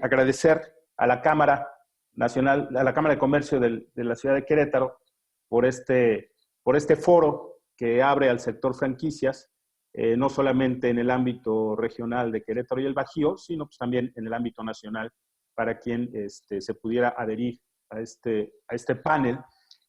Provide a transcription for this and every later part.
agradecer a la Cámara Nacional, a la Cámara de Comercio de la ciudad de Querétaro por este foro que abre al sector franquicias, no solamente en el ámbito regional de Querétaro y el Bajío, sino pues también en el ámbito nacional, para quien se pudiera adherir a este panel,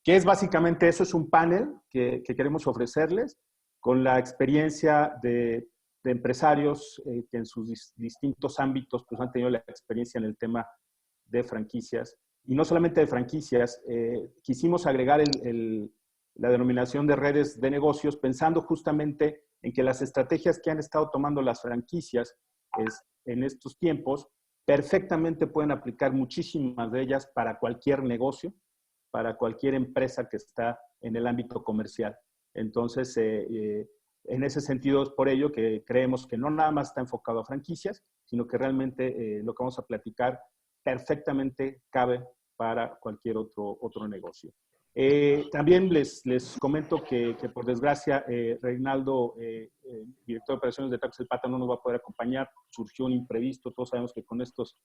que es básicamente eso, es un panel que queremos ofrecerles con la experiencia de empresarios que en sus distintos ámbitos pues, han tenido la experiencia en el tema de franquicias. Y no solamente de franquicias, quisimos agregar la denominación de redes de negocios pensando justamente en que las estrategias que han estado tomando las franquicias en estos tiempos perfectamente pueden aplicar muchísimas de ellas para cualquier negocio, para cualquier empresa que está en el ámbito comercial. Entonces, en ese sentido es por ello que creemos que no nada más está enfocado a franquicias, sino que realmente lo que vamos a platicar perfectamente cabe para cualquier otro negocio. También les comento que por desgracia Reinaldo, director de operaciones de Tacos El Pata, no nos va a poder acompañar. Surgió un imprevisto. Todos sabemos que con estos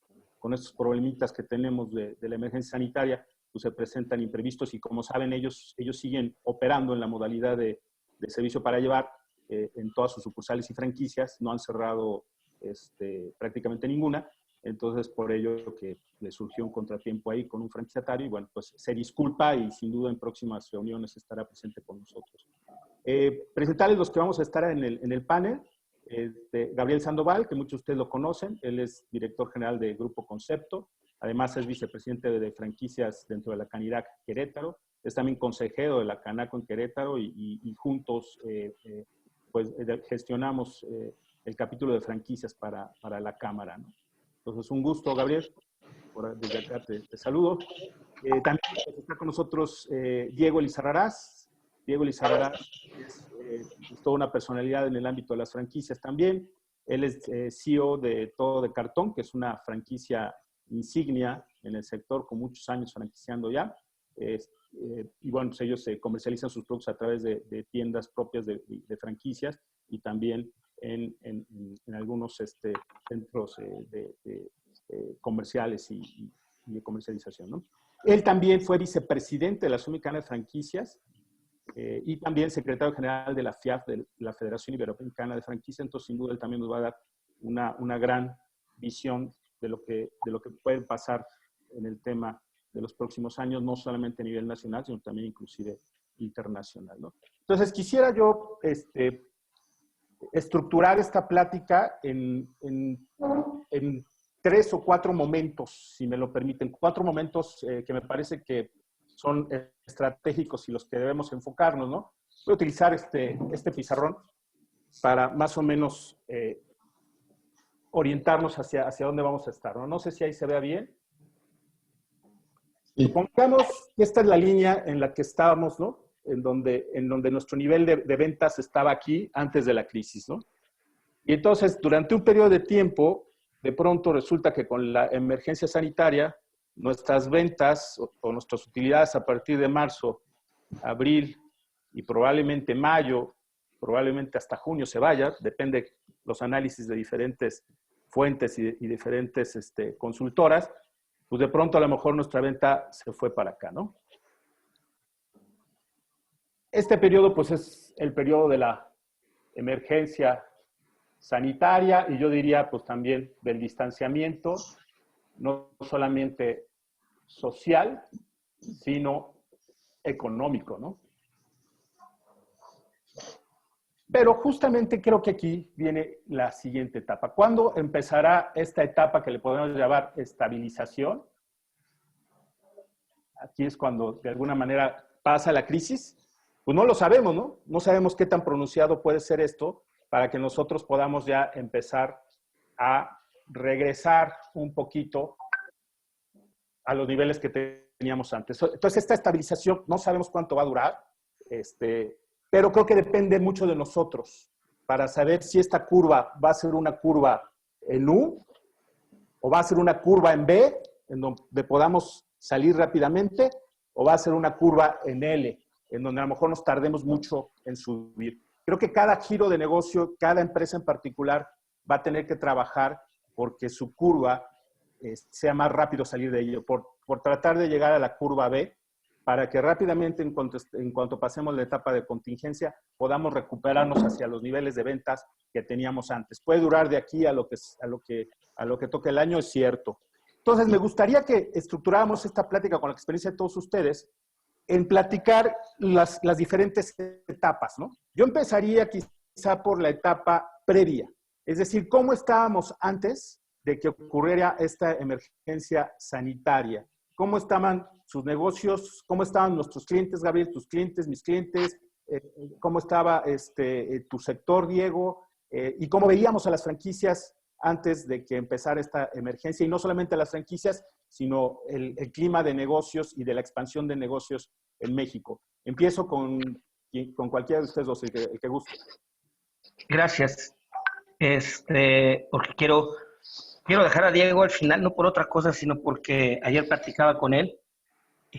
problemitas que tenemos de la emergencia sanitaria, pues se presentan imprevistos y como saben ellos siguen operando en la modalidad de servicio para llevar en todas sus sucursales y franquicias. No han cerrado prácticamente ninguna. Entonces, por ello que le surgió un contratiempo ahí con un franquiciatario y bueno, pues se disculpa y sin duda en próximas reuniones estará presente con nosotros. Presentarles los que vamos a estar en el panel. Gabriel Sandoval, que muchos de ustedes lo conocen, él es director general de Grupo Concepto, además es vicepresidente de franquicias dentro de la Canirac Querétaro, es también consejero de la Canaco en Querétaro y juntos pues gestionamos el capítulo de franquicias para la Cámara, ¿no? Entonces, un gusto, Gabriel. Desde acá te saludo. También está con nosotros Diego Lizarrarás. Diego Lizarrarás es toda una personalidad en el ámbito de las franquicias también. Él es CEO de Todo de Cartón, que es una franquicia insignia en el sector con muchos años franquiciando ya. Y bueno, pues ellos comercializan sus productos a través de tiendas propias de franquicias y también en algunos centros comerciales y de comercialización, ¿no? Él también fue vicepresidente de la Asociación Mexicana de Franquicias y también secretario general de la FIAF, de la Federación Iberoamericana de Franquicias. Entonces, sin duda, él también nos va a dar una gran visión de lo que puede pasar en el tema de los próximos años, no solamente a nivel nacional, sino también inclusive internacional, ¿no? Entonces, quisiera yo estructurar esta plática en 3 o 4 momentos, si me lo permiten. 4 momentos que me parece que son estratégicos y los que debemos enfocarnos, ¿no? Voy a utilizar este pizarrón para más o menos orientarnos hacia dónde vamos a estar, ¿no? No sé si ahí se vea bien. Y pongamos que esta es la línea en la que estábamos, ¿no? En donde nuestro nivel de ventas estaba aquí antes de la crisis, ¿no? Y entonces, durante un periodo de tiempo, de pronto resulta que con la emergencia sanitaria, nuestras ventas o nuestras utilidades a partir de marzo, abril y probablemente mayo, probablemente hasta junio se vaya, depende los análisis de diferentes fuentes y diferentes consultoras, pues de pronto a lo mejor nuestra venta se fue para acá, ¿no? Este periodo, pues, es el periodo de la emergencia sanitaria y yo diría, pues, también del distanciamiento, no solamente social, sino económico, ¿no? Pero justamente creo que aquí viene la siguiente etapa. ¿Cuándo empezará esta etapa que le podemos llamar estabilización? Aquí es cuando, de alguna manera, pasa la crisis. Pues no lo sabemos, ¿no? No sabemos qué tan pronunciado puede ser esto para que nosotros podamos ya empezar a regresar un poquito a los niveles que teníamos antes. Entonces, esta estabilización no sabemos cuánto va a durar, pero creo que depende mucho de nosotros para saber si esta curva va a ser una curva en U o va a ser una curva en B, en donde podamos salir rápidamente, o va a ser una curva en L, en donde a lo mejor nos tardemos mucho en subir. Creo que cada giro de negocio, cada empresa en particular va a tener que trabajar porque su curva sea más rápido salir de ello, por tratar de llegar a la curva B, para que rápidamente, en cuanto pasemos la etapa de contingencia, podamos recuperarnos hacia los niveles de ventas que teníamos antes. Puede durar de aquí a lo que toque el año, es cierto. Entonces, me gustaría que estructuráramos esta plática con la experiencia de todos ustedes en platicar las diferentes etapas, ¿no? Yo empezaría quizá por la etapa previa, es decir, cómo estábamos antes de que ocurriera esta emergencia sanitaria. ¿Cómo estaban sus negocios? ¿Cómo estaban nuestros clientes, Gabriel? Tus clientes, mis clientes. ¿Cómo estaba tu sector, Diego? Y cómo veíamos a las franquicias antes de que empezara esta emergencia. Y no solamente a las franquicias, sino el clima de negocios y de la expansión de negocios en México. Empiezo con cualquiera de ustedes dos, el que guste. Gracias. Porque quiero dejar a Diego al final, no por otra cosa, sino porque ayer platicaba con él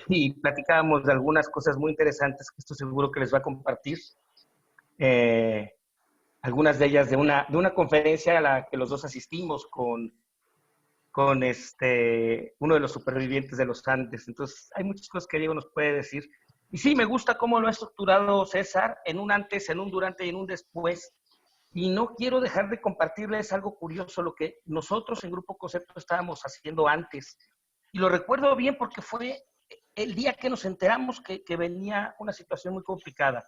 y platicábamos de algunas cosas muy interesantes que estoy seguro que les va a compartir. Algunas de ellas de una conferencia a la que los dos asistimos con uno de los supervivientes de los Andes. Entonces, hay muchas cosas que Diego nos puede decir. Y sí, me gusta cómo lo ha estructurado César, en un antes, en un durante y en un después. Y no quiero dejar de compartirles algo curioso, lo que nosotros en Grupo Concepto estábamos haciendo antes. Y lo recuerdo bien porque fue el día que nos enteramos que venía una situación muy complicada.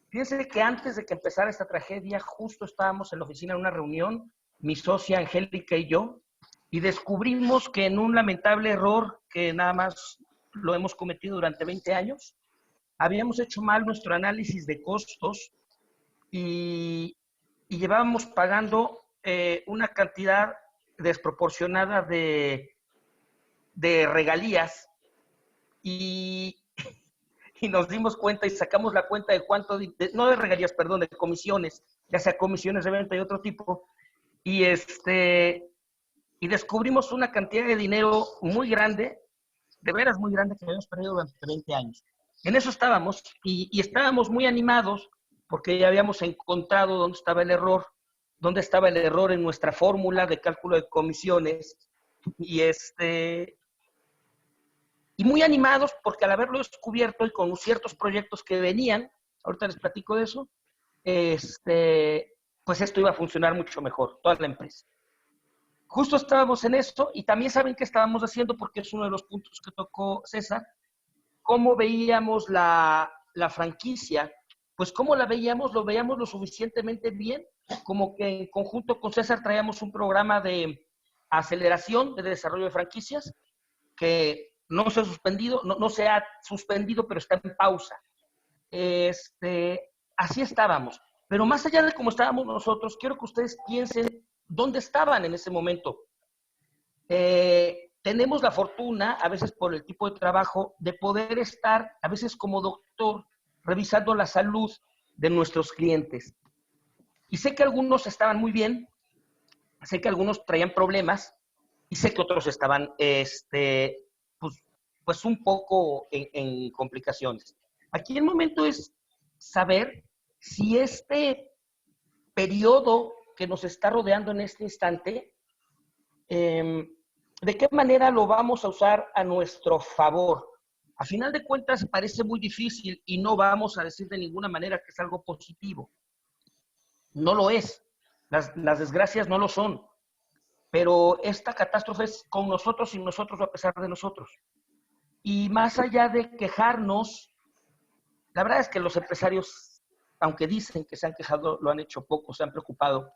Fíjense que antes de que empezara esta tragedia, justo estábamos en la oficina en una reunión, mi socia Angélica y yo, y descubrimos que en un lamentable error que nada más lo hemos cometido durante 20 años, habíamos hecho mal nuestro análisis de costos y llevábamos pagando una cantidad desproporcionada de regalías y nos dimos cuenta y sacamos la cuenta de cuánto, no de regalías, perdón, de comisiones, ya sea comisiones de venta y otro tipo, y descubrimos una cantidad de dinero muy grande, de veras muy grande, que habíamos perdido durante 20 años. En eso estábamos, y estábamos muy animados porque ya habíamos encontrado dónde estaba el error en nuestra fórmula de cálculo de comisiones, y muy animados porque al haberlo descubierto y con ciertos proyectos que venían, ahorita les platico de eso, pues esto iba a funcionar mucho mejor, toda la empresa. Justo estábamos en eso y también saben qué estábamos haciendo porque es uno de los puntos que tocó César, cómo veíamos la franquicia. Pues cómo la veíamos, lo veíamos lo suficientemente bien, como que en conjunto con César traíamos un programa de aceleración de desarrollo de franquicias que no se ha suspendido, pero está en pausa. Así estábamos. Pero más allá de cómo estábamos nosotros, quiero que ustedes piensen dónde estaban en ese momento. Tenemos la fortuna, a veces por el tipo de trabajo, de poder estar, a veces como doctor, revisando la salud de nuestros clientes. Y sé que algunos estaban muy bien, sé que algunos traían problemas, y sé que otros estaban, pues un poco en complicaciones. Aquí el momento es saber si este periodo que nos está rodeando en este instante, ¿de qué manera lo vamos a usar a nuestro favor? A final de cuentas parece muy difícil y no vamos a decir de ninguna manera que es algo positivo. No lo es. Las desgracias no lo son. Pero esta catástrofe es con nosotros y nosotros a pesar de nosotros. Y más allá de quejarnos, la verdad es que los empresarios, aunque dicen que se han quejado, lo han hecho poco, se han preocupado.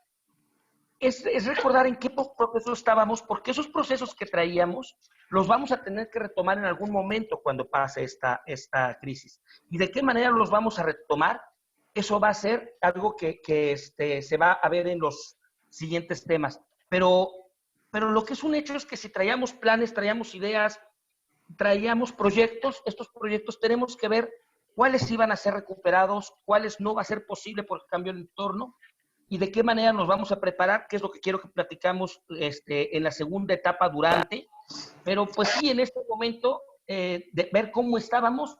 Es recordar en qué proceso estábamos, porque esos procesos que traíamos los vamos a tener que retomar en algún momento cuando pase esta crisis. ¿Y de qué manera los vamos a retomar? Eso va a ser algo que se va a ver en los siguientes temas. Pero lo que es un hecho es que si traíamos planes, traíamos ideas, traíamos proyectos, estos proyectos tenemos que ver cuáles iban a ser recuperados, cuáles no va a ser posible por el cambio del entorno, y de qué manera nos vamos a preparar, que es lo que quiero que platicamos en la segunda etapa durante. Pero pues sí, en este momento, de ver cómo estábamos,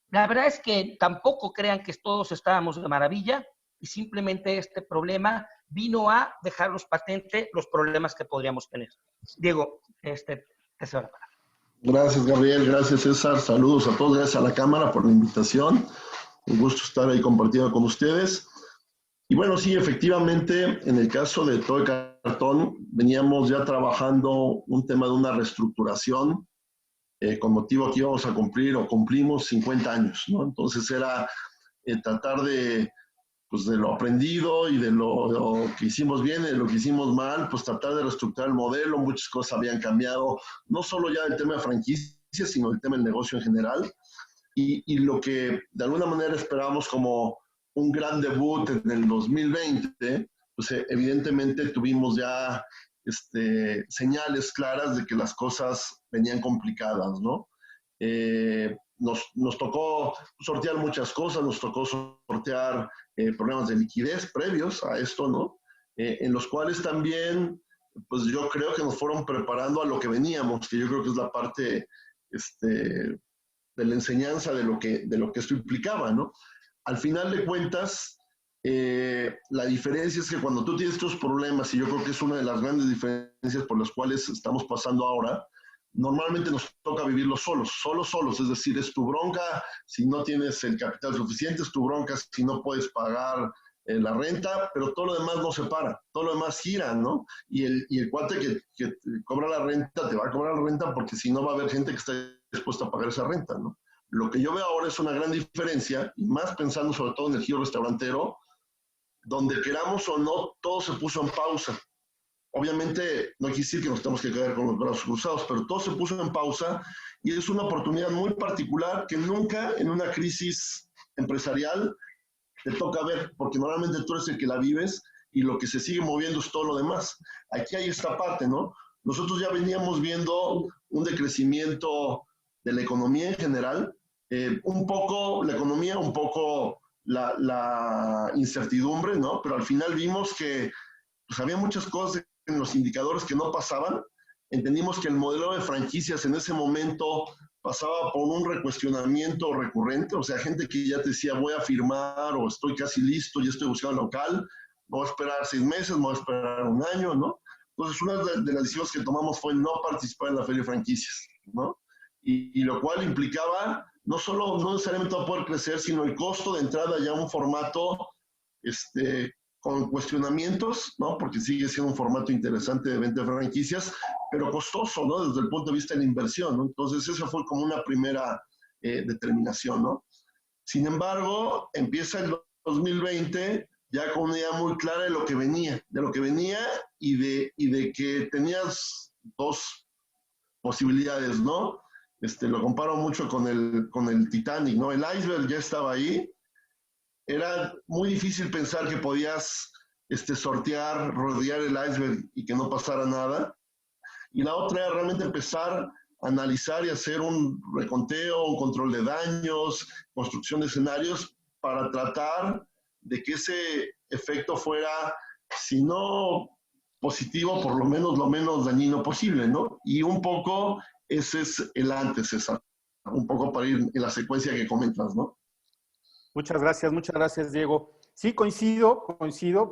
la verdad es que tampoco crean que todos estábamos de maravilla, y simplemente este problema vino a dejarnos patente los problemas que podríamos tener. Diego, Te cedo la palabra. Gracias, Gabriel. Gracias, César. Saludos a todos. Gracias a la Cámara por la invitación. Un gusto estar ahí compartiendo con ustedes. Y bueno, sí, efectivamente, en el caso de Todo Cartón, veníamos ya trabajando un tema de una reestructuración con motivo que íbamos a cumplir o cumplimos 50 años, ¿no? Entonces era tratar pues de lo aprendido y de lo que hicimos bien y de lo que hicimos mal, pues tratar de reestructurar el modelo. Muchas cosas habían cambiado, no solo ya el tema de franquicias, sino el tema del negocio en general. Y lo que de alguna manera esperábamos como un gran debut en el 2020, pues evidentemente tuvimos ya señales claras de que las cosas venían complicadas, ¿no? Nos tocó sortear muchas cosas, nos tocó sortear problemas de liquidez previos a esto, ¿no? En los cuales también, pues yo creo que nos fueron preparando a lo que veníamos, que yo creo que es la parte de la enseñanza de lo que esto implicaba, ¿no? Al final de cuentas, la diferencia es que cuando tú tienes estos problemas, y yo creo que es una de las grandes diferencias por las cuales estamos pasando ahora, normalmente nos toca vivirlos solos, es decir, es tu bronca si no tienes el capital suficiente, es tu bronca si no puedes pagar la renta, pero todo lo demás no se para, todo lo demás gira, ¿no? Y el cuate que cobra la renta, te va a cobrar la renta porque si no va a haber gente que esté dispuesta a pagar esa renta, ¿no? Lo que yo veo ahora es una gran diferencia, y más pensando sobre todo en el giro restaurantero, donde queramos o no, todo se puso en pausa. Obviamente no quiere decir que nos tenemos que quedar con los brazos cruzados, pero todo se puso en pausa y es una oportunidad muy particular que nunca en una crisis empresarial te toca ver, porque normalmente tú eres el que la vives y lo que se sigue moviendo es todo lo demás. Aquí hay esta parte, ¿no? Nosotros ya veníamos viendo un decrecimiento de la economía en general, un poco la economía, un poco la incertidumbre, ¿no? Pero al final vimos que pues, había muchas cosas en los indicadores que no pasaban. Entendimos que el modelo de franquicias en ese momento pasaba por un recuestionamiento recurrente, o sea, gente que ya te decía, voy a firmar o estoy casi listo, ya estoy buscando local, voy a esperar 6 meses, voy a esperar un año, ¿no? Entonces, una de las decisiones que tomamos fue no participar en la feria de franquicias, ¿no? Y lo cual implicaba no necesariamente no poder crecer, sino el costo de entrada ya a un formato con cuestionamientos, ¿no? Porque sigue siendo un formato interesante de venta de franquicias, pero costoso, ¿no? Desde el punto de vista de la inversión, ¿no? Entonces, esa fue como una primera determinación, ¿no? Sin embargo, empieza el 2020 ya con una idea muy clara de lo que venía y de que tenías dos posibilidades, ¿no? Lo comparo mucho con el Titanic, ¿no? El iceberg ya estaba ahí. Era muy difícil pensar que podías sortear, rodear el iceberg y que no pasara nada. Y la otra era realmente empezar a analizar y hacer un reconteo, un control de daños, construcción de escenarios para tratar de que ese efecto fuera, si no positivo, por lo menos dañino posible, ¿no? Y un poco ese es el antes, César. Un poco para ir en la secuencia que comentas, ¿no? Muchas gracias, Diego. Sí, coincido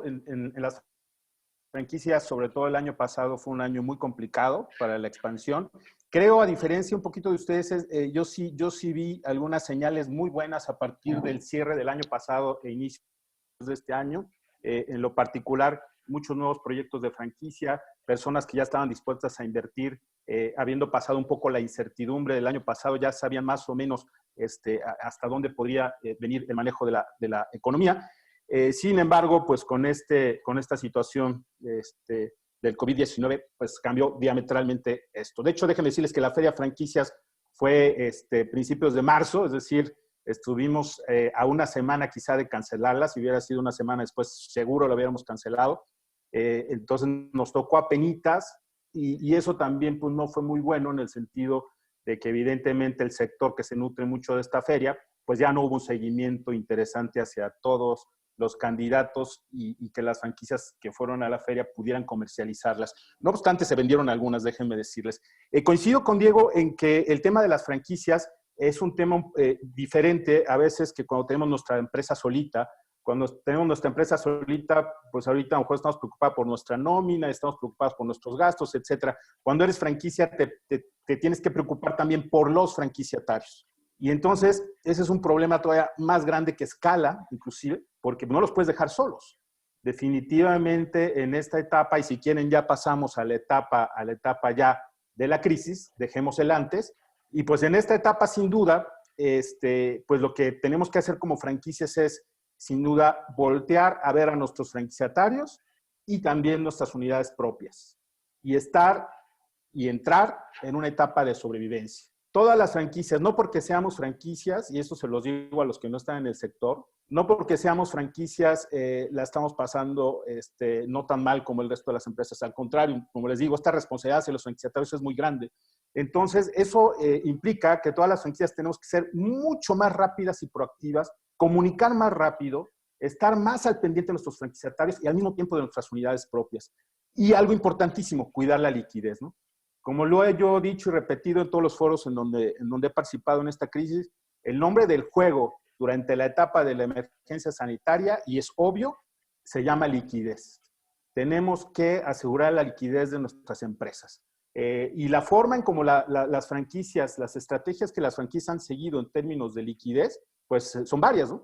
en las franquicias, sobre todo el año pasado fue un año muy complicado para la expansión. Creo, a diferencia un poquito de ustedes, yo sí vi algunas señales muy buenas a partir del cierre del año pasado e inicios de este año. En lo particular, muchos nuevos proyectos de franquicia, personas que ya estaban dispuestas a invertir, habiendo pasado un poco la incertidumbre del año pasado, ya sabían más o menos hasta dónde podría venir el manejo de la economía. Sin embargo, pues con esta situación del COVID-19, pues cambió diametralmente esto. De hecho, déjenme decirles que la Feria Franquicias fue principios de marzo, es decir, estuvimos a una semana quizá de cancelarla. Si hubiera sido una semana después, seguro lo hubiéramos cancelado. Entonces nos tocó apenitas y eso también pues, no fue muy bueno en el sentido de que evidentemente el sector que se nutre mucho de esta feria, pues ya no hubo un seguimiento interesante hacia todos los candidatos y que las franquicias que fueron a la feria pudieran comercializarlas. No obstante, se vendieron algunas, déjenme decirles. Coincido con Diego en que el tema de las franquicias es un tema diferente a veces que cuando tenemos nuestra empresa solita, Cuando tenemos nuestra empresa solita, pues ahorita a lo mejor estamos preocupados por nuestra nómina, estamos preocupados por nuestros gastos, etcétera. Cuando eres franquicia, te tienes que preocupar también por los franquiciatarios. Y entonces, ese es un problema todavía más grande que escala, inclusive, porque no los puedes dejar solos. Definitivamente en esta etapa, y si quieren ya pasamos a la etapa ya de la crisis, dejemos el antes, y pues en esta etapa sin duda, pues lo que tenemos que hacer como franquicias es, sin duda, voltear a ver a nuestros franquiciatarios y también nuestras unidades propias, y entrar en una etapa de sobrevivencia. Todas las franquicias, no porque seamos franquicias, y eso se los digo a los que no están en el sector, no porque seamos franquicias la estamos pasando no tan mal como el resto de las empresas. Al contrario, como les digo, esta responsabilidad hacia los franquiciatarios es muy grande. Entonces, eso implica que todas las franquicias tenemos que ser mucho más rápidas y proactivas, comunicar más rápido, estar más al pendiente de nuestros franquiciatarios y al mismo tiempo de nuestras unidades propias. Y algo importantísimo, cuidar la liquidez, ¿no? Como lo he yo dicho y repetido en todos los foros en donde he participado en esta crisis, el nombre del juego durante la etapa de la emergencia sanitaria, y es obvio, se llama liquidez. Tenemos que asegurar la liquidez de nuestras empresas. Y la forma en como las franquicias, las estrategias que las franquicias han seguido en términos de liquidez, pues son varias, ¿no?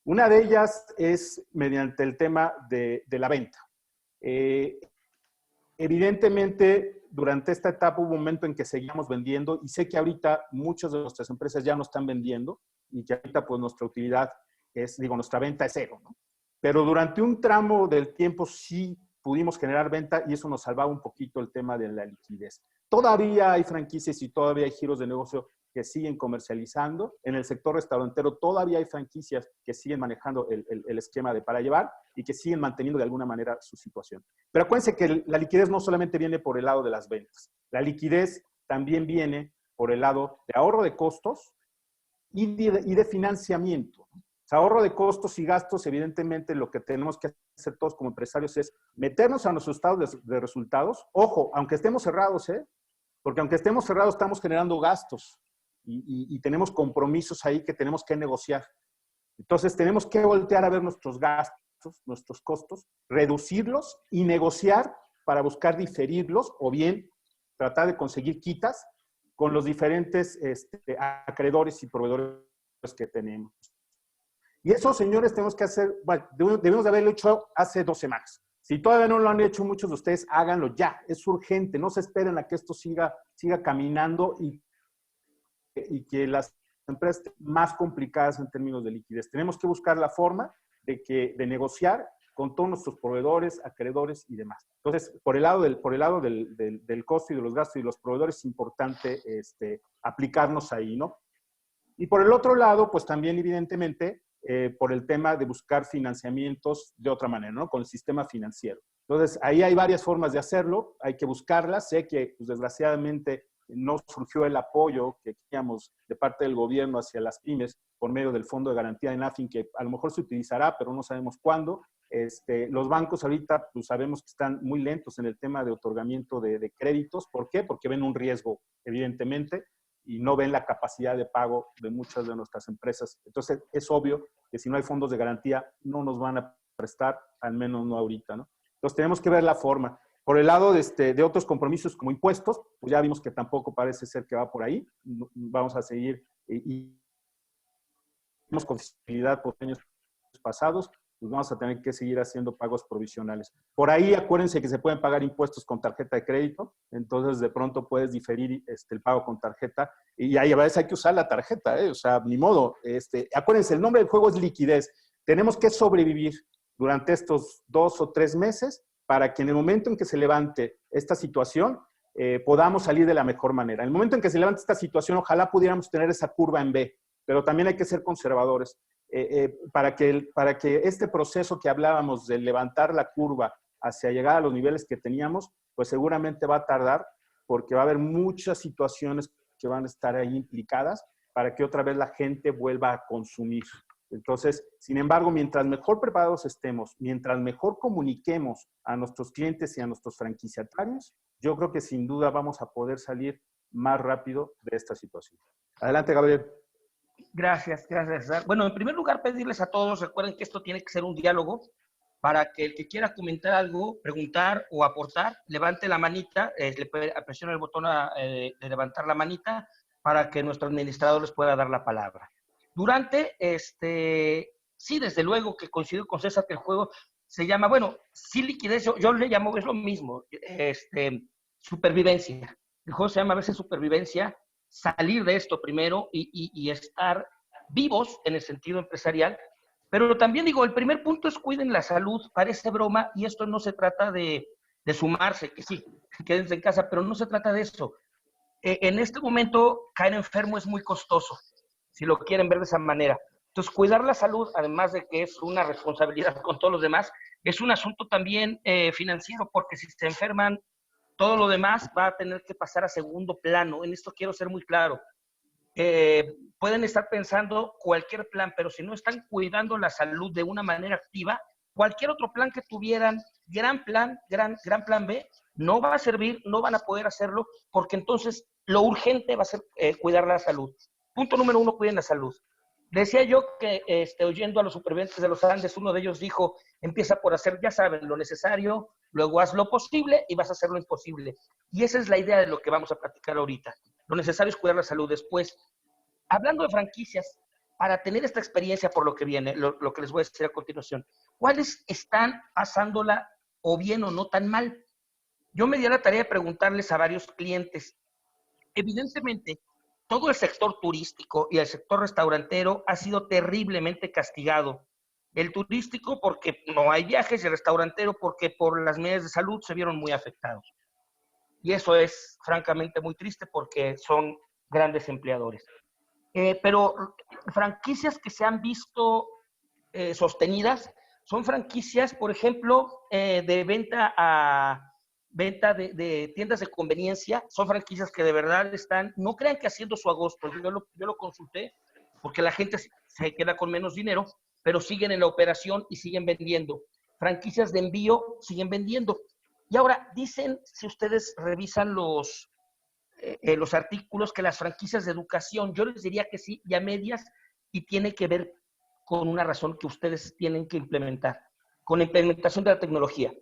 Una de ellas es mediante el tema de la venta. Evidentemente, durante esta etapa hubo un momento en que seguíamos vendiendo, y sé que ahorita muchas de nuestras empresas ya no están vendiendo y que ahorita pues nuestra utilidad nuestra venta es cero, ¿no? Pero durante un tramo del tiempo sí pudimos generar venta y eso nos salvaba un poquito el tema de la liquidez. Todavía hay franquicias y todavía hay giros de negocio que siguen comercializando. En el sector restaurantero todavía hay franquicias que siguen manejando el esquema de para llevar y que siguen manteniendo de alguna manera su situación. Pero acuérdense que la liquidez no solamente viene por el lado de las ventas. La liquidez también viene por el lado de ahorro de costos y de financiamiento. O sea, ahorro de costos y gastos, evidentemente lo que tenemos que hacer todos como empresarios es meternos a nuestros estados de resultados. Ojo, aunque estemos cerrados, porque aunque estemos cerrados estamos generando gastos y tenemos compromisos ahí que tenemos que negociar. Entonces tenemos que voltear a ver nuestros gastos, nuestros costos, reducirlos y negociar para buscar diferirlos o bien tratar de conseguir quitas con los diferentes acreedores y proveedores que tenemos. Y eso, señores, tenemos que hacer, bueno, debemos de haberlo hecho hace 2 semanas. Si todavía no lo han hecho muchos de ustedes, háganlo ya. Es urgente, no se esperen a que esto siga caminando y que las empresas estén más complicadas en términos de liquidez. Tenemos que buscar la forma de negociar con todos nuestros proveedores, acreedores y demás. Entonces, por el lado del costo y de los gastos y los proveedores es importante aplicarnos ahí, ¿no? Y por el otro lado, pues también evidentemente, por el tema de buscar financiamientos de otra manera, ¿no? Con el sistema financiero. Entonces, ahí hay varias formas de hacerlo, hay que buscarlas. Sé que, pues, desgraciadamente, no surgió el apoyo que queríamos de parte del gobierno hacia las pymes por medio del Fondo de Garantía de NAFIN, que a lo mejor se utilizará, pero no sabemos cuándo. Los bancos ahorita, pues sabemos que están muy lentos en el tema de otorgamiento de créditos. ¿Por qué? Porque ven un riesgo, evidentemente, y no ven la capacidad de pago de muchas de nuestras empresas. Entonces, es obvio que si no hay fondos de garantía, no nos van a prestar, al menos no ahorita, ¿no? Entonces, tenemos que ver la forma. Por el lado de otros compromisos como impuestos, pues ya vimos que tampoco parece ser que va por ahí. Vamos a seguir y con facilidad por años pasados, pues vamos a tener que seguir haciendo pagos provisionales. Por ahí, acuérdense que se pueden pagar impuestos con tarjeta de crédito, entonces de pronto puedes diferir el pago con tarjeta, y ahí a veces hay que usar la tarjeta, o sea, ni modo. Acuérdense, el nombre del juego es liquidez. Tenemos que sobrevivir durante estos 2 o 3 meses para que en el momento en que se levante esta situación, podamos salir de la mejor manera. En el momento en que se levante esta situación, ojalá pudiéramos tener esa curva en B, pero también hay que ser conservadores. Para que este proceso que hablábamos de levantar la curva hacia llegar a los niveles que teníamos, pues seguramente va a tardar, porque va a haber muchas situaciones que van a estar ahí implicadas para que otra vez la gente vuelva a consumir. Entonces, sin embargo, mientras mejor preparados estemos, mientras mejor comuniquemos a nuestros clientes y a nuestros franquiciatarios, yo creo que sin duda vamos a poder salir más rápido de esta situación. Adelante, Gabriel. Gracias, gracias. Bueno, en primer lugar, pedirles a todos, recuerden que esto tiene que ser un diálogo, para que el que quiera comentar algo, preguntar o aportar, levante la manita, presione el botón de levantar la manita para que nuestro administrador les pueda dar la palabra. Durante, sí, desde luego que coincido con César que el juego se llama, bueno, sí liquidez, yo le llamo, es lo mismo, supervivencia. El juego se llama a veces supervivencia, salir de esto primero y estar vivos en el sentido empresarial. Pero también digo, el primer punto es cuiden la salud, parece broma, y esto no se trata de sumarse, que sí, quédense en casa, pero no se trata de eso. En este momento, caer enfermo es muy costoso, si lo quieren ver de esa manera. Entonces, cuidar la salud, además de que es una responsabilidad con todos los demás, es un asunto también financiero, porque si se enferman, todo lo demás va a tener que pasar a segundo plano. En esto quiero ser muy claro. Pueden estar pensando cualquier plan, pero si no están cuidando la salud de una manera activa, cualquier otro plan que tuvieran, gran plan B, no va a servir, no van a poder hacerlo, porque entonces lo urgente va a ser cuidar la salud. Punto número 1, cuiden la salud. Decía yo que oyendo a los supervivientes de los Andes, uno de ellos dijo, empieza por hacer, ya saben, lo necesario, luego haz lo posible y vas a hacer lo imposible. Y esa es la idea de lo que vamos a platicar ahorita. Lo necesario es cuidar la salud. Después, hablando de franquicias, para tener esta experiencia por lo que viene, lo que les voy a decir a continuación, ¿cuáles están pasándola o bien o no tan mal? Yo me di a la tarea de preguntarles a varios clientes. Evidentemente, todo el sector turístico y el sector restaurantero ha sido terriblemente castigado. El turístico porque no hay viajes y el restaurantero porque por las medidas de salud se vieron muy afectados. Y eso es francamente muy triste porque son grandes empleadores. Pero franquicias que se han visto sostenidas son franquicias, por ejemplo, de venta de tiendas de conveniencia. Son franquicias que de verdad están, no crean que haciendo su agosto, yo lo consulté, porque la gente se queda con menos dinero, pero siguen en la operación y siguen vendiendo. Franquicias de envío siguen vendiendo. Y ahora, dicen, si ustedes revisan los artículos, que las franquicias de educación, yo les diría que sí, ya medias, y tiene que ver con una razón que ustedes tienen que implementar, con la implementación de la tecnología.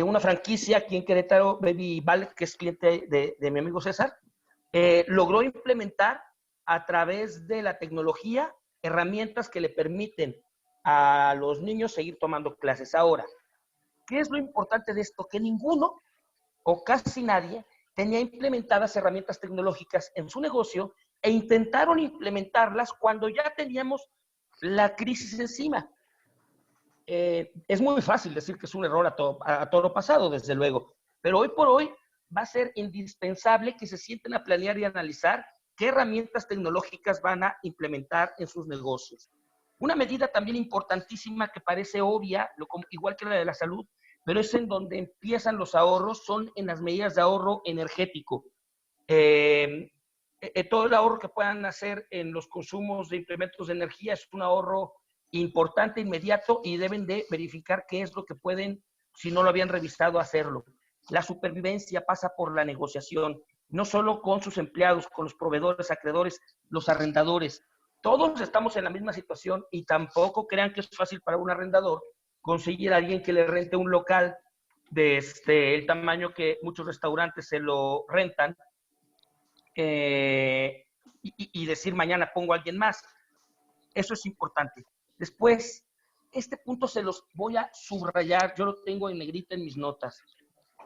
Una franquicia aquí en Querétaro, Baby Ballet, que es cliente de mi amigo César, logró implementar a través de la tecnología herramientas que le permiten a los niños seguir tomando clases. Ahora, ¿qué es lo importante de esto? Que ninguno o casi nadie tenía implementadas herramientas tecnológicas en su negocio e intentaron implementarlas cuando ya teníamos la crisis encima. Es muy fácil decir que es un error a toro pasado, desde luego, pero hoy por hoy va a ser indispensable que se sienten a planear y analizar qué herramientas tecnológicas van a implementar en sus negocios. Una medida también importantísima que parece obvia, igual que la de la salud, pero es en donde empiezan los ahorros, son en las medidas de ahorro energético. Todo el ahorro que puedan hacer en los consumos de implementos de energía es un ahorro importante, inmediato, y deben de verificar qué es lo que pueden, si no lo habían revisado, hacerlo. La supervivencia pasa por la negociación, no solo con sus empleados, con los proveedores, acreedores, los arrendadores. Todos estamos en la misma situación y tampoco crean que es fácil para un arrendador conseguir a alguien que le rente un local de el tamaño que muchos restaurantes se lo rentan y decir mañana pongo a alguien más. Eso es importante. Después, este punto se los voy a subrayar, yo lo tengo en negrita en mis notas.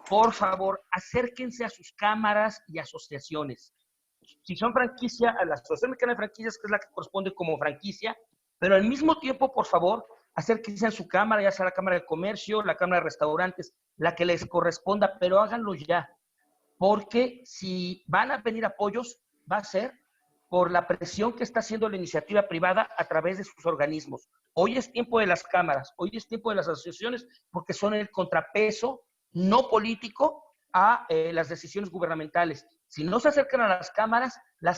Por favor, acérquense a sus cámaras y asociaciones. Si son franquicia, a la Asociación Mexicana de Franquicias, que es la que corresponde como franquicia, pero al mismo tiempo, por favor, acérquense a su cámara, ya sea la Cámara de Comercio, la Cámara de Restaurantes, la que les corresponda, pero háganlo ya, porque si van a venir apoyos, va a ser por la presión que está haciendo la iniciativa privada a través de sus organismos. Hoy es tiempo de las cámaras, hoy es tiempo de las asociaciones, porque son el contrapeso no político a las decisiones gubernamentales. Si no se acercan a las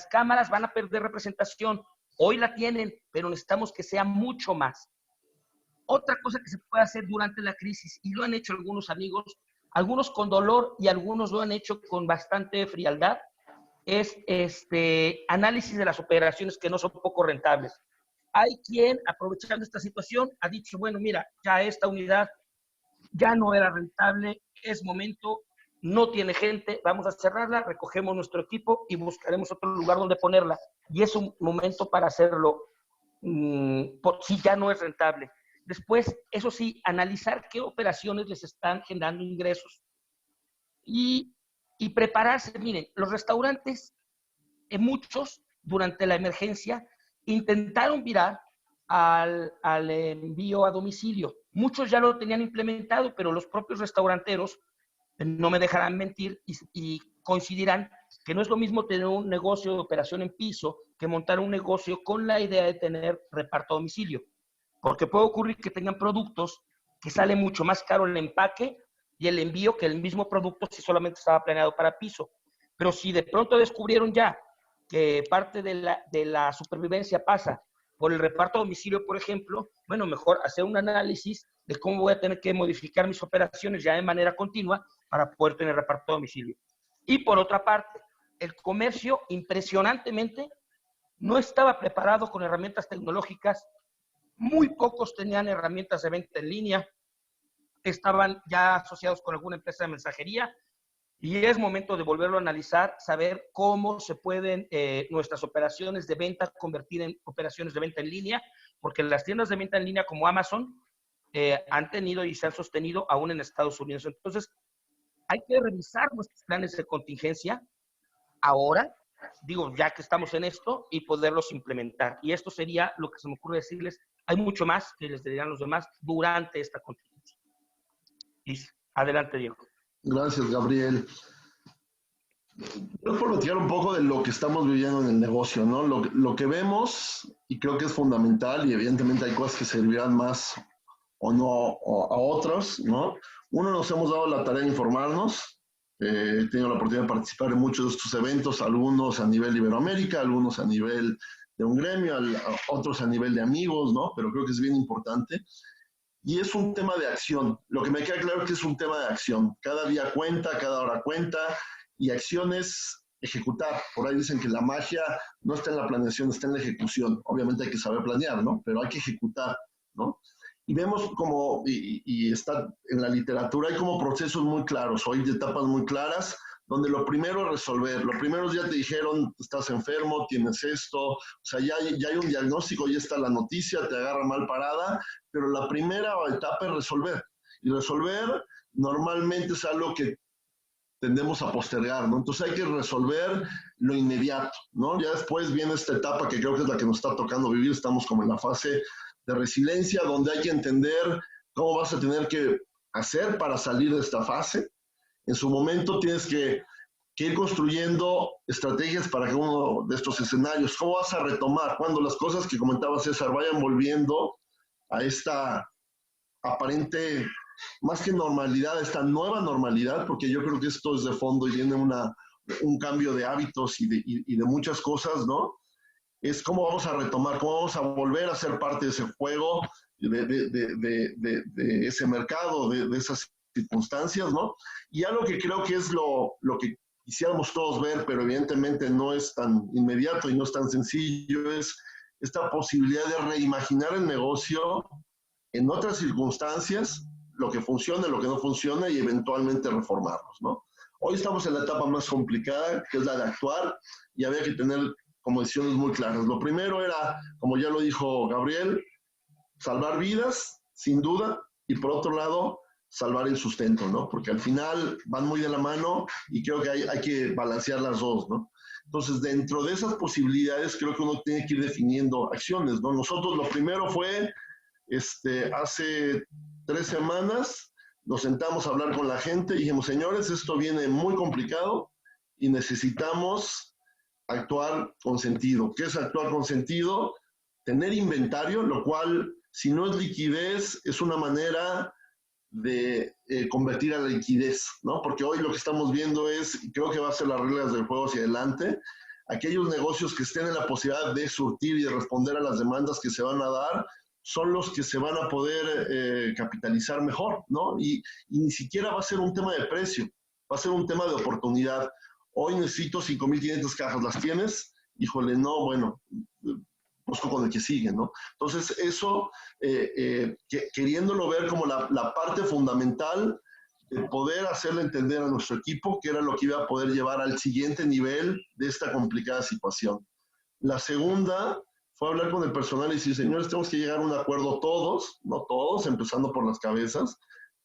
cámaras van a perder representación. Hoy la tienen, pero necesitamos que sea mucho más. Otra cosa que se puede hacer durante la crisis, y lo han hecho algunos amigos, algunos con dolor y algunos lo han hecho con bastante frialdad, es análisis de las operaciones que no son poco rentables. Hay quien, aprovechando esta situación, ha dicho, bueno, mira, ya esta unidad ya no era rentable, es momento, no tiene gente, vamos a cerrarla, recogemos nuestro equipo y buscaremos otro lugar donde ponerla. Y es un momento para hacerlo, por si ya no es rentable. Después, eso sí, analizar qué operaciones les están generando ingresos y prepararse. Miren, los restaurantes, muchos, durante la emergencia, intentaron virar al envío a domicilio. Muchos ya lo tenían implementado, pero los propios restauranteros, no me dejarán mentir y coincidirán que no es lo mismo tener un negocio de operación en piso que montar un negocio con la idea de tener reparto a domicilio. Porque puede ocurrir que tengan productos que sale mucho más caro el empaque y el envío que el mismo producto si solamente estaba planeado para piso. Pero si de pronto descubrieron ya que parte de la supervivencia pasa por el reparto a domicilio, por ejemplo, bueno, mejor hacer un análisis de cómo voy a tener que modificar mis operaciones ya de manera continua para poder tener reparto a domicilio. Y por otra parte, el comercio impresionantemente no estaba preparado con herramientas tecnológicas, muy pocos tenían herramientas de venta en línea, estaban ya asociados con alguna empresa de mensajería, y es momento de volverlo a analizar, saber cómo se pueden nuestras operaciones de venta convertir en operaciones de venta en línea, porque las tiendas de venta en línea como Amazon han tenido y se han sostenido aún en Estados Unidos. Entonces, hay que revisar nuestros planes de contingencia ahora, digo, ya que estamos en esto, y poderlos implementar. Y esto sería lo que se me ocurre decirles. Hay mucho más que les dirán los demás durante esta contingencia. Y adelante, Diego. Gracias, Gabriel. Yo por platicar un poco de lo que estamos viviendo en el negocio, ¿no? Lo que vemos, y creo que es fundamental, y evidentemente hay cosas que servirán más o no a otros, ¿no? Uno, nos hemos dado la tarea de informarnos. He tenido la oportunidad de participar en muchos de estos eventos, algunos a nivel Iberoamérica, algunos a nivel de un gremio, otros a nivel de amigos, ¿no? Pero creo que es bien importante. Y es un tema de acción. Lo que me queda claro es que es un tema de acción. Cada día cuenta, cada hora cuenta, y acción es ejecutar. Por ahí dicen que la magia no está en la planeación, está en la ejecución. Obviamente hay que saber planear, ¿no? Pero hay que ejecutar, ¿no? Y vemos como, y está en la literatura, hay como procesos muy claros, o hay etapas muy claras, donde lo primero es resolver. Los primeros ya te dijeron, estás enfermo, tienes esto, o sea, ya hay un diagnóstico, ya está la noticia, te agarra mal parada, pero la primera etapa es resolver. Y resolver normalmente es algo que tendemos a postergar, ¿no? Entonces hay que resolver lo inmediato, ¿no? Ya después viene esta etapa que creo que es la que nos está tocando vivir, estamos como en la fase de resiliencia, donde hay que entender cómo vas a tener que hacer para salir de esta fase. En su momento tienes que ir construyendo estrategias para cada uno de estos escenarios. ¿Cómo vas a retomar cuando las cosas que comentaba César vayan volviendo a esta aparente, más que normalidad, esta nueva normalidad? Porque yo creo que esto es de fondo y viene un cambio de hábitos y de muchas cosas, ¿no? Es cómo vamos a retomar, cómo vamos a volver a ser parte de ese juego, de ese mercado, de esas circunstancias, ¿no? Y algo que creo que es lo que quisiéramos todos ver, pero evidentemente no es tan inmediato y no es tan sencillo, es esta posibilidad de reimaginar el negocio en otras circunstancias, lo que funciona, lo que no funciona, y eventualmente reformarlos, ¿no? Hoy estamos en la etapa más complicada, que es la de actuar, y había que tener como decisiones muy claras. Lo primero era, como ya lo dijo Gabriel, salvar vidas, sin duda, y por otro lado, salvar el sustento, ¿no? Porque al final van muy de la mano y creo que hay que balancear las dos, ¿no? Entonces, dentro de esas posibilidades, creo que uno tiene que ir definiendo acciones, ¿no? Nosotros lo primero fue, hace 3 semanas, nos sentamos a hablar con la gente y dijimos, señores, esto viene muy complicado y necesitamos actuar con sentido. ¿Qué es actuar con sentido? Tener inventario, lo cual, si no es liquidez, es una manera de convertir a la liquidez, ¿no? Porque hoy lo que estamos viendo es, y creo que va a ser las reglas del juego hacia adelante, aquellos negocios que estén en la posibilidad de surtir y de responder a las demandas que se van a dar, son los que se van a poder capitalizar mejor, ¿no? Y ni siquiera va a ser un tema de precio, va a ser un tema de oportunidad. hoy necesito 5,500 cajas, ¿las tienes? Híjole, no, bueno, busco con el que sigue, ¿no? Entonces, eso, queriéndolo ver como la parte fundamental de poder hacerle entender a nuestro equipo que era lo que iba a poder llevar al siguiente nivel de esta complicada situación. La segunda fue hablar con el personal y decir, señores, tenemos que llegar a un acuerdo todos, no todos, empezando por las cabezas,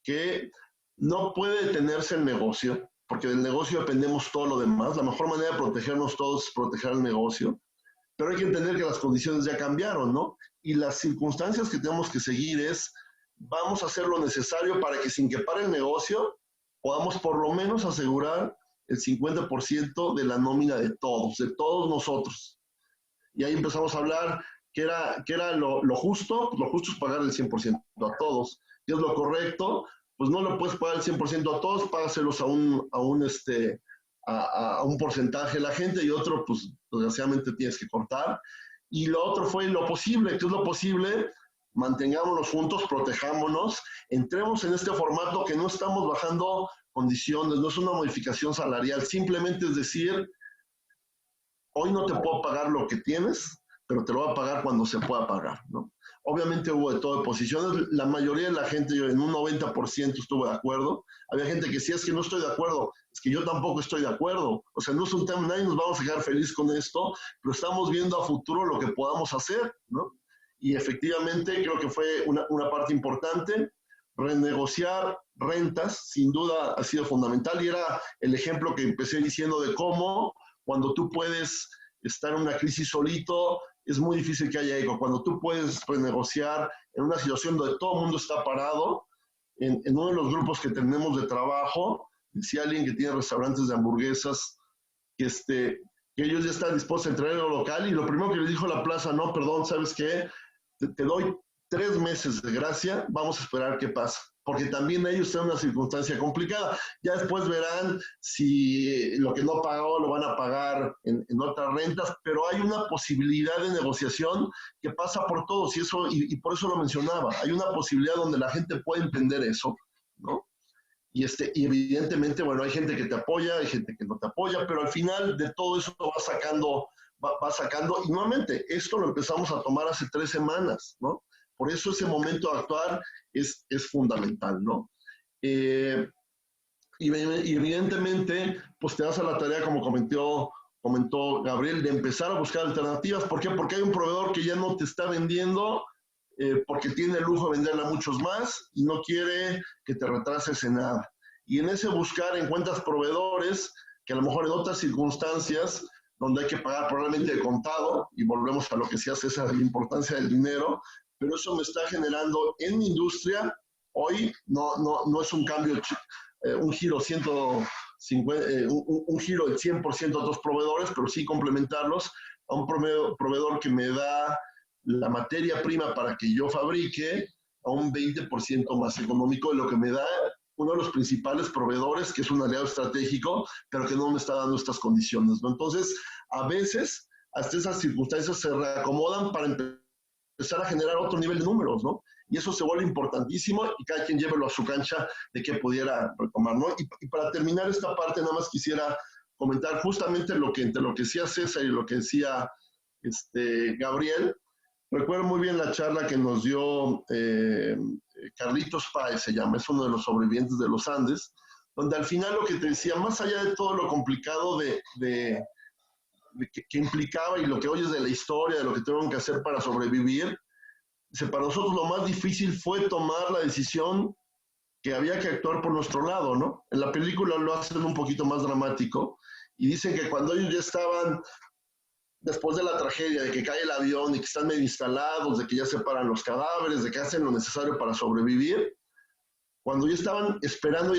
que no puede detenerse el negocio, porque del negocio dependemos todo lo demás. La mejor manera de protegernos todos es proteger el negocio, pero hay que entender que las condiciones ya cambiaron, ¿no? Y las circunstancias que tenemos que seguir es, vamos a hacer lo necesario para que sin que pare el negocio, podamos por lo menos asegurar el 50% de la nómina de todos nosotros. Y ahí empezamos a hablar que era lo justo. Lo justo es pagar el 100% a todos. ¿Qué es lo correcto? Pues no le puedes pagar el 100% a todos, págaselos a un porcentaje de la gente, y otro, pues, desgraciadamente tienes que cortar. Y lo otro fue lo posible. ¿Qué es lo posible? Mantengámonos juntos, protejámonos, entremos en este formato que no estamos bajando condiciones, no es una modificación salarial, simplemente es decir, hoy no te puedo pagar lo que tienes, pero te lo voy a pagar cuando se pueda pagar, ¿no? Obviamente hubo de todo de posiciones, la mayoría de la gente, en un 90% estuvo de acuerdo. Había gente que decía, es que no estoy de acuerdo, es que yo tampoco estoy de acuerdo. O sea, no es un tema, nadie nos vamos a quedar feliz con esto, pero estamos viendo a futuro lo que podamos hacer, ¿no? Y efectivamente creo que fue una parte importante. Renegociar rentas, sin duda, ha sido fundamental, y era el ejemplo que empecé diciendo de cómo cuando tú puedes estar en una crisis solito, es muy difícil que haya eco. Cuando tú puedes renegociar en una situación donde todo el mundo está parado, en uno de los grupos que tenemos de trabajo, decía alguien que tiene restaurantes de hamburguesas, que ellos ya están dispuestos a entrar en lo local, y lo primero que les dijo la plaza, no, perdón, ¿sabes qué? Te doy 3 meses de gracia, vamos a esperar qué pasa, porque también ellos están en una circunstancia complicada. Ya después verán si lo que no pagó lo van a pagar en otras rentas, pero hay una posibilidad de negociación que pasa por todos, y por eso lo mencionaba. Hay una posibilidad donde la gente puede entender eso, ¿no? Y evidentemente, bueno, hay gente que te apoya, hay gente que no te apoya, pero al final de todo eso va sacando, y nuevamente, esto lo empezamos a tomar hace 3 semanas, ¿no? Por eso ese momento de actuar es fundamental, ¿no? Y evidentemente, pues te das a la tarea, como comentó Gabriel, de empezar a buscar alternativas. ¿Por qué? Porque hay un proveedor que ya no te está vendiendo, porque tiene el lujo de venderle a muchos más y no quiere que te retrases en nada. Y en ese buscar encuentras proveedores que a lo mejor en otras circunstancias, donde hay que pagar probablemente de contado, y volvemos a lo que decía César, la importancia del dinero, pero eso me está generando en mi industria, hoy no es un cambio, un giro 150, un giro del 100% a otros proveedores, pero sí complementarlos a un proveedor que me da la materia prima para que yo fabrique a un 20% más económico de lo que me da uno de los principales proveedores, que es un aliado estratégico, pero que no me está dando estas condiciones, ¿no? Entonces, a veces, hasta esas circunstancias se reacomodan para empezar a generar otro nivel de números, ¿no? Y eso se vuelve importantísimo, y cada quien llévelo a su cancha de que pudiera retomar, ¿no? Y para terminar esta parte, nada más quisiera comentar justamente entre lo que decía César y lo que decía Gabriel. Recuerdo muy bien la charla que nos dio Carlitos Páez, se llama, es uno de los sobrevivientes de los Andes, donde al final lo que te decía, más allá de todo lo complicado que implicaba, y lo que oyes de la historia, de lo que tuvieron que hacer para sobrevivir, dice, para nosotros lo más difícil fue tomar la decisión que había que actuar por nuestro lado, ¿no? En la película lo hacen un poquito más dramático, y dicen que cuando ellos ya estaban, después de la tragedia, de que cae el avión y que están medio instalados, de que ya separan los cadáveres, de que hacen lo necesario para sobrevivir, cuando ya estaban esperando,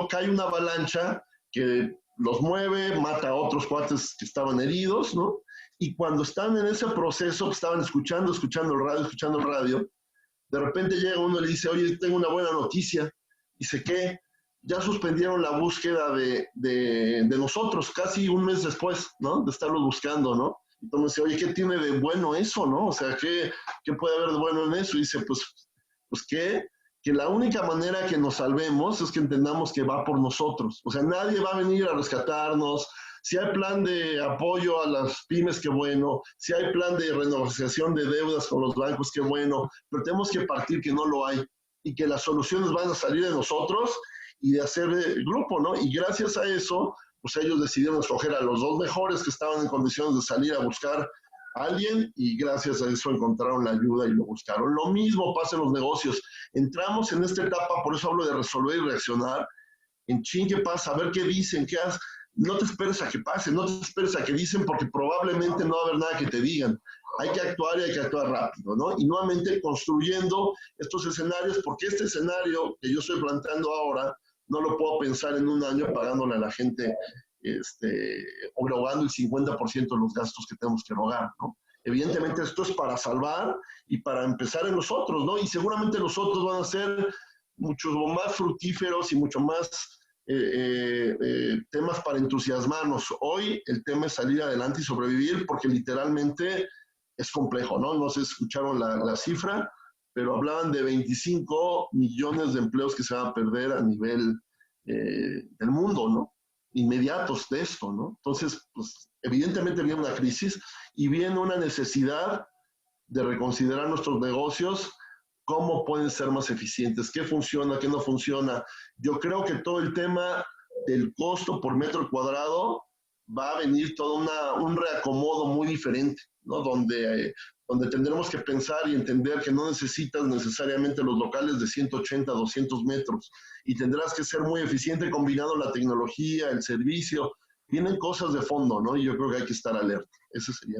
cae una avalancha que los mueve, mata a otros cuates que estaban heridos, ¿no? Y cuando están en ese proceso, estaban escuchando el radio, de repente llega uno y le dice, oye, tengo una buena noticia. Dice, ¿qué? Ya suspendieron la búsqueda de nosotros, casi un mes después, ¿no? De estarlos buscando, ¿no? Entonces, oye, ¿qué tiene de bueno eso, no? O sea, ¿qué puede haber de bueno en eso? Y dice, pues que la única manera que nos salvemos es que entendamos que va por nosotros. O sea, nadie va a venir a rescatarnos, Si hay plan de apoyo a las pymes, qué bueno. Si hay plan de renegociación de deudas con los bancos, qué bueno. Pero tenemos que partir que no lo hay y que las soluciones van a salir de nosotros y de hacer grupo, ¿no? Y gracias a eso, pues ellos decidieron escoger a los dos mejores que estaban en condiciones de salir a buscar a alguien y gracias a eso encontraron la ayuda y lo buscaron. Lo mismo pasa en los negocios. Entramos en esta etapa, por eso hablo de resolver y reaccionar. En chin, ¿qué pasa? A ver qué dicen, qué hacen. No te esperes a que pase, no te esperes a que dicen porque probablemente no va a haber nada que te digan. Hay que actuar y hay que actuar rápido, ¿no? Y nuevamente construyendo estos escenarios, porque este escenario que yo estoy planteando ahora, no lo puedo pensar en un año pagándole a la gente o rogando el 50% de los gastos que tenemos que rogar, ¿no? Evidentemente esto es para salvar y para empezar en nosotros, ¿no? Y seguramente los otros van a ser mucho más fructíferos y mucho más temas para entusiasmarnos. Hoy el tema es salir adelante y sobrevivir porque literalmente es complejo, ¿no? No sé si escucharon la cifra, pero hablaban de 25 millones de empleos que se van a perder a nivel del mundo, ¿no? Inmediatos de esto, ¿no? Entonces, pues evidentemente viene una crisis y viene una necesidad de reconsiderar nuestros negocios, cómo pueden ser más eficientes, qué funciona, qué no funciona. Yo creo que todo el tema del costo por metro cuadrado va a venir todo un reacomodo muy diferente, ¿no? Donde tendremos que pensar y entender que no necesitas necesariamente los locales de 180, 200 metros y tendrás que ser muy eficiente combinando la tecnología, el servicio. Vienen cosas de fondo, ¿no? Y yo creo que hay que estar alerta. Esa sería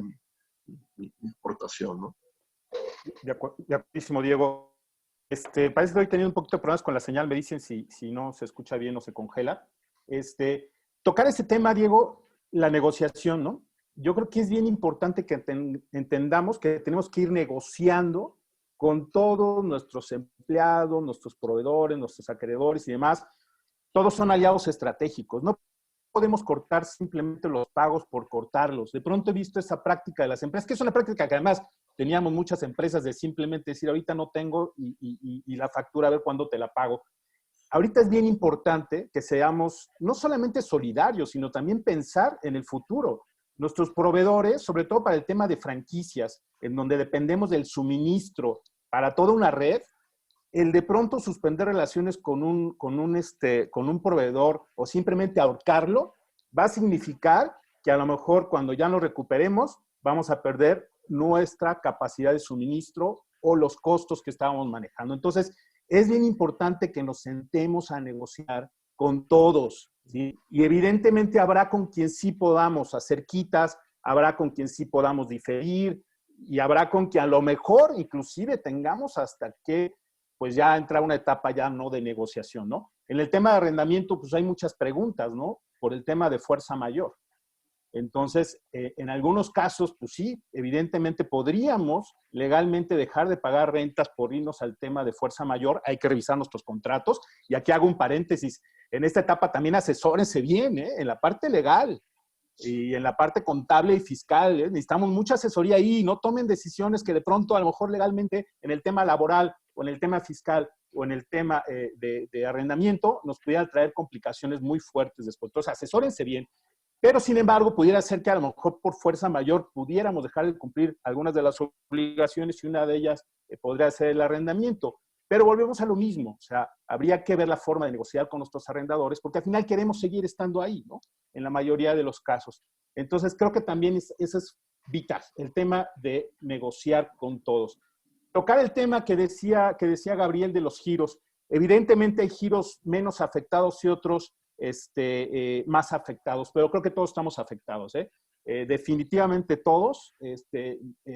mi aportación, ¿no? De acuerdísimo, Diego. Parece que hoy he tenido un poquito de problemas con la señal. Me dicen si no se escucha bien o se congela. Tocar ese tema, Diego, la negociación, ¿no? Yo creo que es bien importante que entendamos que tenemos que ir negociando con todos nuestros empleados, nuestros proveedores, nuestros acreedores y demás. Todos son aliados estratégicos. No podemos cortar simplemente los pagos por cortarlos. De pronto he visto esa práctica de las empresas, que es una práctica que además teníamos muchas empresas de simplemente decir, ahorita no tengo y la factura a ver cuándo te la pago. Ahorita es bien importante que seamos no solamente solidarios, sino también pensar en el futuro. Nuestros proveedores, sobre todo para el tema de franquicias, en donde dependemos del suministro para toda una red, el de pronto suspender relaciones con un proveedor o simplemente ahorcarlo, va a significar que a lo mejor cuando ya nos recuperemos, vamos a perder nuestra capacidad de suministro o los costos que estábamos manejando. Entonces, es bien importante que nos sentemos a negociar con todos, ¿sí? Y evidentemente habrá con quien sí podamos hacer quitas, habrá con quien sí podamos diferir y habrá con quien a lo mejor inclusive tengamos hasta que pues ya entra una etapa ya no de negociación, ¿no? En el tema de arrendamiento pues hay muchas preguntas, ¿no? Por el tema de fuerza mayor. Entonces, en algunos casos, pues sí, evidentemente podríamos legalmente dejar de pagar rentas por irnos al tema de fuerza mayor. Hay que revisar nuestros contratos. Y aquí hago un paréntesis. En esta etapa también asesórense bien, en la parte legal y en la parte contable y fiscal. Necesitamos mucha asesoría ahí. No tomen decisiones que de pronto a lo mejor legalmente en el tema laboral o en el tema fiscal o en el tema de arrendamiento nos pudieran traer complicaciones muy fuertes después. Entonces, asesórense bien. Pero, sin embargo, pudiera ser que a lo mejor por fuerza mayor pudiéramos dejar de cumplir algunas de las obligaciones y una de ellas podría ser el arrendamiento. Pero volvemos a lo mismo, o sea, habría que ver la forma de negociar con nuestros arrendadores porque al final queremos seguir estando ahí, ¿no? En la mayoría de los casos. Entonces, creo que también eso es vital, el tema de negociar con todos. Tocar el tema que decía Gabriel de los giros. Evidentemente hay giros menos afectados y otros más afectados, pero creo que todos estamos afectados, definitivamente todos,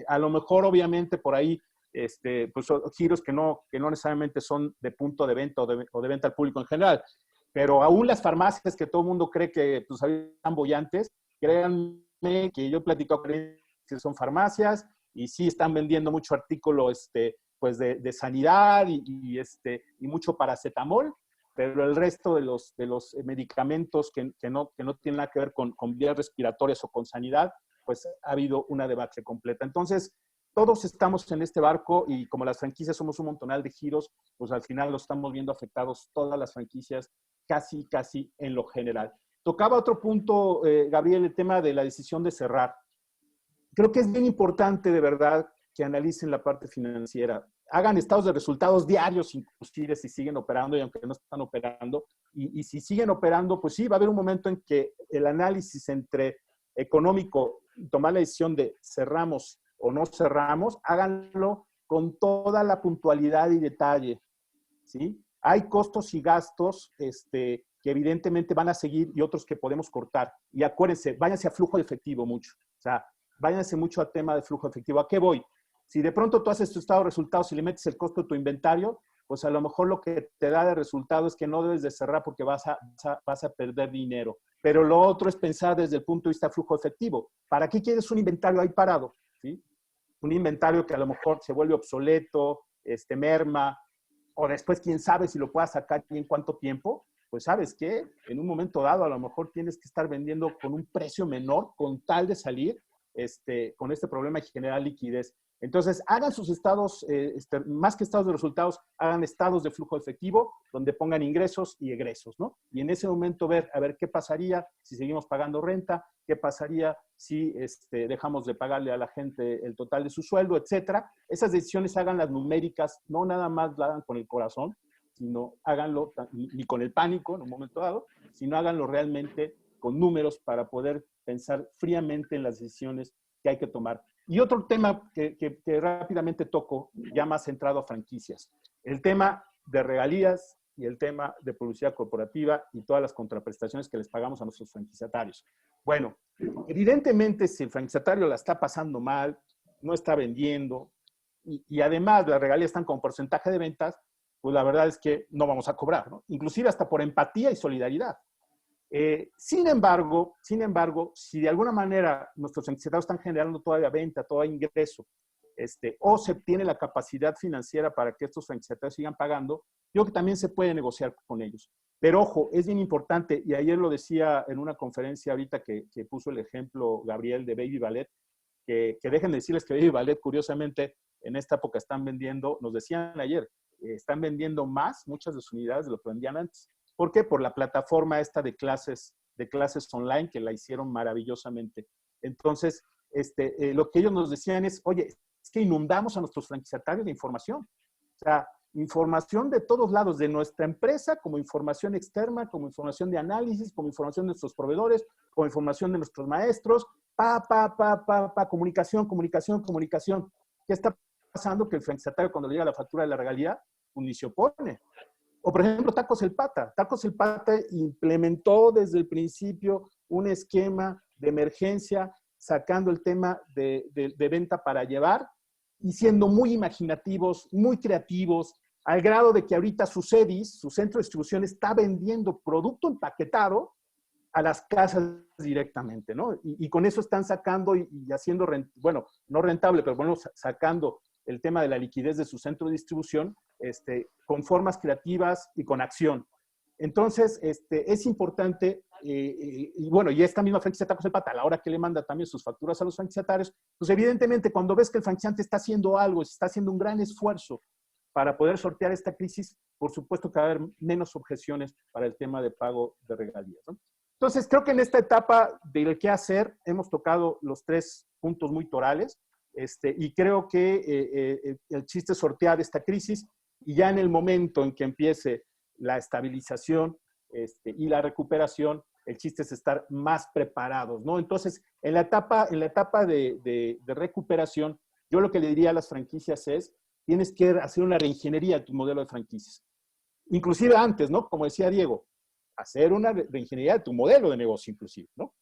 a lo mejor obviamente por ahí, pues giros que no necesariamente son de punto de venta o de venta al público en general, pero aún las farmacias que todo el mundo cree que pues, están bollantes, créanme que yo he platicado con ellos que son farmacias y sí están vendiendo mucho artículo pues de sanidad y mucho paracetamol, pero el resto de los medicamentos que no tienen nada que ver con vías respiratorias o con sanidad, pues ha habido una debacle completa. Entonces, todos estamos en este barco y como las franquicias somos un montonal de giros, pues al final lo estamos viendo afectados todas las franquicias casi en lo general. tocaba otro punto, Gabriel, el tema de la decisión de cerrar. Creo que es bien importante, de verdad, que analicen la parte financiera. Hagan estados de resultados diarios, inclusive si siguen operando y aunque no están operando. Y si siguen operando, pues sí, va a haber un momento en que el análisis entre económico, tomar la decisión de cerramos o no cerramos, háganlo con toda la puntualidad y detalle, ¿sí? Hay costos y gastos que evidentemente van a seguir y otros que podemos cortar. Y acuérdense, váyanse a flujo de efectivo mucho. O sea, váyanse mucho al tema de flujo de efectivo. ¿A qué voy? Si de pronto tú haces tu estado de resultados y le metes el costo de tu inventario, pues a lo mejor lo que te da de resultado es que no debes de cerrar porque vas a perder dinero. Pero lo otro es pensar desde el punto de vista de flujo efectivo. ¿Para qué quieres un inventario ahí parado? ¿Sí? Un inventario que a lo mejor se vuelve obsoleto, merma, o después quién sabe si lo puedas sacar y en cuánto tiempo. Pues sabes que en un momento dado a lo mejor tienes que estar vendiendo con un precio menor con tal de salir con este problema y generar liquidez. Entonces, hagan sus estados, más que estados de resultados, hagan estados de flujo efectivo donde pongan ingresos y egresos, ¿no? Y en ese momento a ver qué pasaría si seguimos pagando renta, qué pasaría si dejamos de pagarle a la gente el total de su sueldo, etcétera. Esas decisiones háganlas numéricas, no nada más la hagan con el corazón, sino háganlo ni con el pánico en un momento dado, sino háganlo realmente con números para poder pensar fríamente en las decisiones que hay que tomar. Y otro tema que rápidamente toco, ya más centrado a franquicias, el tema de regalías y el tema de publicidad corporativa y todas las contraprestaciones que les pagamos a nuestros franquiciatarios. Bueno, evidentemente si el franquiciatario la está pasando mal, no está vendiendo y además las regalías están como porcentaje de ventas, pues la verdad es que no vamos a cobrar, ¿no? Inclusive hasta por empatía y solidaridad. Sin embargo, si de alguna manera nuestros franquiciatarios están generando todavía venta, todavía ingreso, o se tiene la capacidad financiera para que estos franquiciatarios sigan pagando, yo creo que también se puede negociar con ellos. Pero ojo, es bien importante, y ayer lo decía en una conferencia ahorita que puso el ejemplo Gabriel de Baby Ballet, que dejen de decirles que Baby Ballet, curiosamente, en esta época están vendiendo, nos decían ayer, están vendiendo más, muchas de sus unidades de lo que vendían antes. ¿Por qué? Por la plataforma esta de clases online que la hicieron maravillosamente. Entonces, lo que ellos nos decían es, oye, es que inundamos a nuestros franquiciatarios de información. O sea, información de todos lados, de nuestra empresa, como información externa, como información de análisis, como información de nuestros proveedores, como información de nuestros maestros, comunicación. ¿Qué está pasando? Que el franquiciatario cuando le llega la factura de la regalía, pues ni se opone. O, por ejemplo, Tacos El Pata. Tacos El Pata implementó desde el principio un esquema de emergencia, sacando el tema de venta para llevar y siendo muy imaginativos, muy creativos, al grado de que ahorita su CEDIS, su centro de distribución, está vendiendo producto empaquetado a las casas directamente, ¿no? Y con eso están sacando y haciendo, bueno, no rentable, pero bueno, sacando el tema de la liquidez de su centro de distribución con formas creativas y con acción. Entonces, es importante, y bueno, y esta misma franquicia Tacos El Pata, a la hora que le manda también sus facturas a los franquiciatarios, pues evidentemente cuando ves que el franquiciante está haciendo algo, está haciendo un gran esfuerzo para poder sortear esta crisis, por supuesto que va a haber menos objeciones para el tema de pago de regalías, ¿no? Entonces, creo que en esta etapa del qué hacer hemos tocado los 3 puntos muy torales, y creo que el chiste es sortear esta crisis y ya en el momento en que empiece la estabilización y la recuperación, el chiste es estar más preparados, ¿no? Entonces, en la etapa de recuperación, yo lo que le diría a las franquicias es, tienes que hacer una reingeniería de tu modelo de franquicias. Inclusive antes, ¿no? Como decía Diego, hacer una reingeniería de tu modelo de negocio, inclusive, ¿no?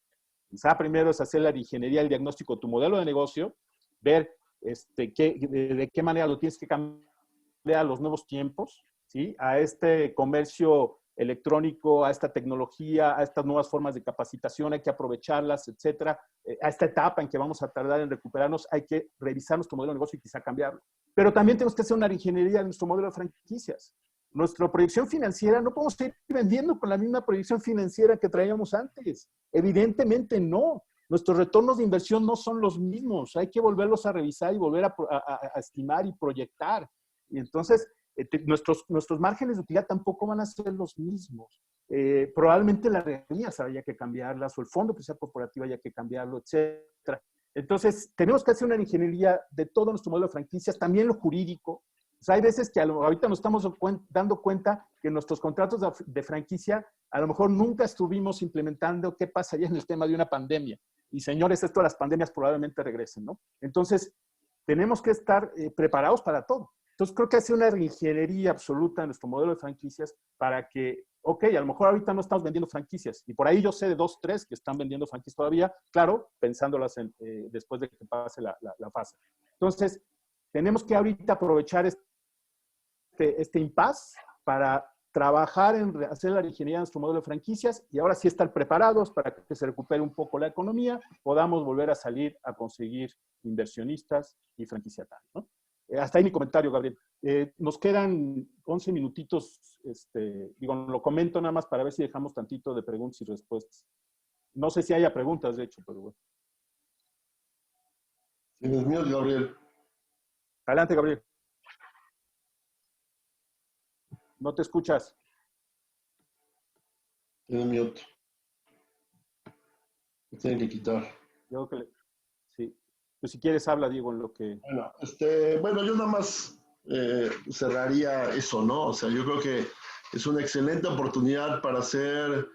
Quizá primero es hacer la reingeniería, el diagnóstico de tu modelo de negocio, ver de qué manera lo tienes que cambiar a los nuevos tiempos, ¿sí? A este comercio electrónico, a esta tecnología, a estas nuevas formas de capacitación, hay que aprovecharlas, etcétera. A esta etapa en que vamos a tardar en recuperarnos, hay que revisar nuestro modelo de negocio y quizá cambiarlo. Pero también tenemos que hacer una reingeniería de nuestro modelo de franquicias. Nuestra proyección financiera, no podemos seguir vendiendo con la misma proyección financiera que traíamos antes. Evidentemente no. Nuestros retornos de inversión no son los mismos. Hay que volverlos a revisar y volver a estimar y proyectar. Y entonces, nuestros márgenes de utilidad tampoco van a ser los mismos. probablemente las regalías había que cambiarlas, o el fondo social corporativo había que cambiarlo, etcétera. Entonces, tenemos que hacer una ingeniería de todo nuestro modelo de franquicias, también lo jurídico. O sea, hay veces que ahorita nos estamos dando cuenta que nuestros contratos de franquicia a lo mejor nunca estuvimos implementando qué pasaría en el tema de una pandemia. Y señores, esto de las pandemias probablemente regresen, ¿no? Entonces, tenemos que estar preparados para todo. Entonces, creo que hace una ingeniería absoluta en nuestro modelo de franquicias para que, ok, a lo mejor ahorita no estamos vendiendo franquicias. Y por ahí yo sé de 2, 3 que están vendiendo franquicias todavía, claro, pensándolas después de que pase la fase. Entonces, tenemos que ahorita aprovechar este impasse para trabajar en hacer la ingeniería de nuestro modelo de franquicias y ahora sí estar preparados para que se recupere un poco la economía, podamos volver a salir a conseguir inversionistas y franquiciatarios, ¿no? Hasta ahí mi comentario, Gabriel. Nos quedan 11 minutitos, lo comento nada más para ver si dejamos tantito de preguntas y respuestas. No sé si haya preguntas, de hecho, pero bueno. Tienes miedo, Gabriel. Adelante, Gabriel. No te escuchas. Tiene mute. Me tienen que quitar. Yo creo que sí. Pues si quieres habla, Diego, en lo que... Bueno, yo nada más cerraría eso, ¿no? O sea, yo creo que es una excelente oportunidad para hacer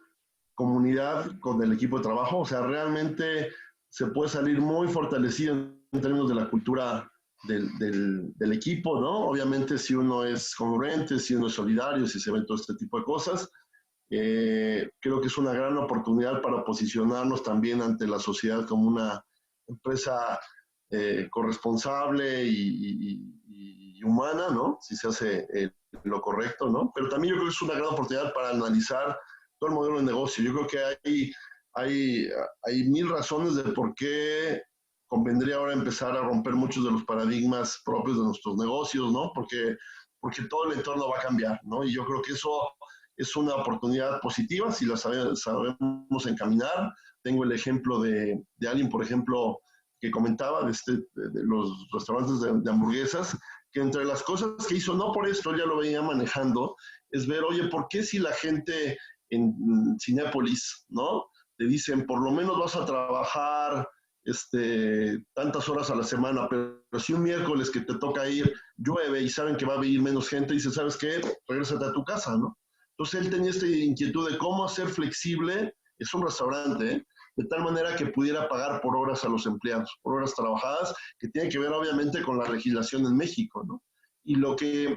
comunidad con el equipo de trabajo. O sea, realmente se puede salir muy fortalecido en términos de la cultura del equipo, ¿no? Obviamente si uno es congruente, si uno es solidario, si se ven todo este tipo de cosas. Creo que es una gran oportunidad para posicionarnos también ante la sociedad como una empresa corresponsable y humana, ¿no? Si se hace lo correcto, ¿no? Pero también yo creo que es una gran oportunidad para analizar todo el modelo de negocio. Yo creo que hay 1000 razones de por qué convendría ahora empezar a romper muchos de los paradigmas propios de nuestros negocios, ¿no? Porque todo el entorno va a cambiar, ¿no? Y yo creo que eso es una oportunidad positiva si la sabemos encaminar. Tengo el ejemplo de alguien, por ejemplo, que comentaba de los restaurantes de hamburguesas, que entre las cosas que hizo, no por esto, ya lo venía manejando, es ver, oye, ¿por qué si la gente en Cinépolis, ¿no? Te dicen, por lo menos vas a trabajar tantas horas a la semana, pero si un miércoles que te toca ir llueve y saben que va a venir menos gente, dice, ¿sabes qué? Regrésate a tu casa, ¿no? Entonces él tenía esta inquietud de cómo hacer flexible, es un restaurante, ¿eh? De tal manera que pudiera pagar por horas a los empleados, por horas trabajadas, que tiene que ver obviamente con la legislación en México, ¿no? Y lo que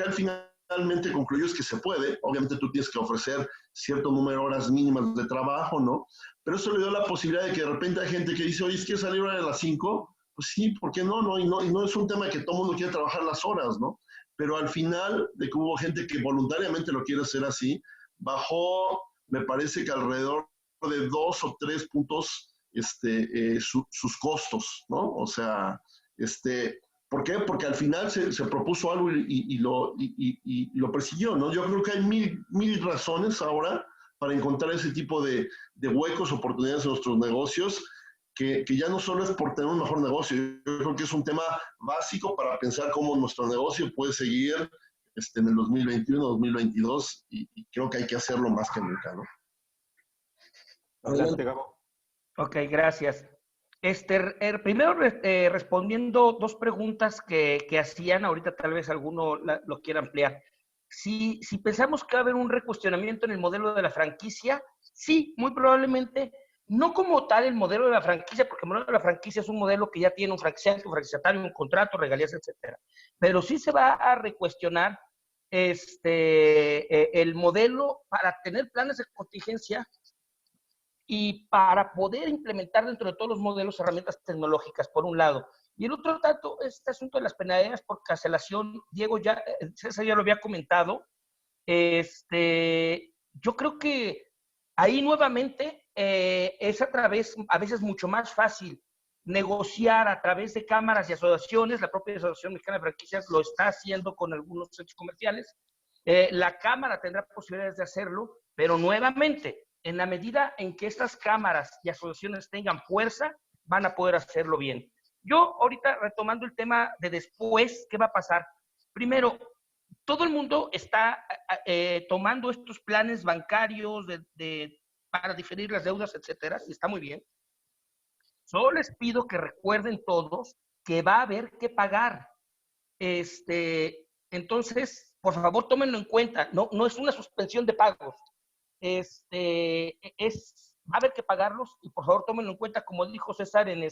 al finalmente concluyó es que se puede, obviamente tú tienes que ofrecer cierto número de horas mínimas de trabajo, ¿no? Pero eso le dio la posibilidad de que de repente hay gente que dice, oye, ¿es que salir ahora de las 5? Pues sí, ¿por qué no? ¿No? Y no es un tema que todo el mundo quiere trabajar las horas, ¿no? Pero al final, de que hubo gente que voluntariamente lo quiere hacer así, bajó, me parece que alrededor de 2 o 3 puntos sus costos, ¿no? O sea, ¿por qué? Porque al final se propuso algo y lo persiguió, ¿no? Yo creo que hay mil razones ahora para encontrar ese tipo de huecos, oportunidades en nuestros negocios, que ya no solo es por tener un mejor negocio, yo creo que es un tema básico para pensar cómo nuestro negocio puede seguir en el 2021, 2022, y creo que hay que hacerlo más que nunca, ¿no? Adelante, Gabo. Ok, gracias. Primero respondiendo 2 preguntas que hacían, ahorita tal vez alguno lo quiera ampliar. Si pensamos que va a haber un recuestionamiento en el modelo de la franquicia, sí, muy probablemente, no como tal el modelo de la franquicia, porque el modelo de la franquicia es un modelo que ya tiene un franquiciatario, un contrato, regalías, etcétera. Pero sí se va a recuestionar el modelo para tener planes de contingencia y para poder implementar dentro de todos los modelos herramientas tecnológicas, por un lado. Y el otro tanto, este asunto de las penalidades por cancelación, Diego, César ya lo había comentado. Yo creo que ahí nuevamente es a veces mucho más fácil negociar a través de cámaras y asociaciones. La propia Asociación Mexicana de Franquicias lo está haciendo con algunos centros comerciales. La Cámara tendrá posibilidades de hacerlo, pero nuevamente, en la medida en que estas cámaras y asociaciones tengan fuerza, van a poder hacerlo bien. Yo ahorita retomando el tema de después, ¿qué va a pasar? Primero, todo el mundo está tomando estos planes bancarios para diferir las deudas, etcétera, y está muy bien. Solo les pido que recuerden todos que va a haber que pagar. Entonces, por favor, tómenlo en cuenta. No es una suspensión de pagos. Va a haber que pagarlos y por favor tómenlo en cuenta, como dijo César en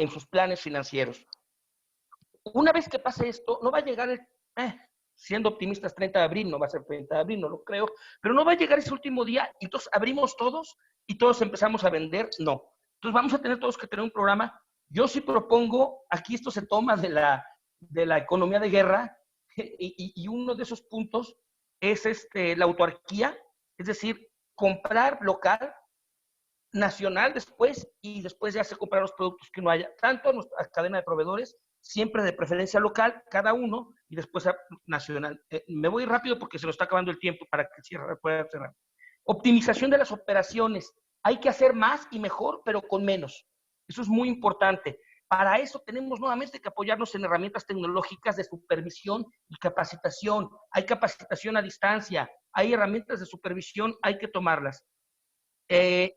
sus planes financieros. Una vez que pase esto, no va a llegar siendo optimistas, 30 de abril, no va a ser 30 de abril, no lo creo, pero no va a llegar ese último día y entonces abrimos todos y todos empezamos a vender, no. Entonces vamos a tener todos que tener un programa. Yo sí propongo, aquí esto se toma de la economía de guerra, y uno de esos puntos es la autarquía, es decir, comprar local, nacional después, y después ya se comprar los productos que no haya, tanto en nuestra cadena de proveedores, siempre de preferencia local, cada uno, y después nacional. Me voy rápido porque se nos está acabando el tiempo para que pueda cerrar. Optimización de las operaciones. Hay que hacer más y mejor, pero con menos. Eso es muy importante. Para eso tenemos nuevamente que apoyarnos en herramientas tecnológicas de supervisión y capacitación. Hay capacitación a distancia, hay herramientas de supervisión, hay que tomarlas.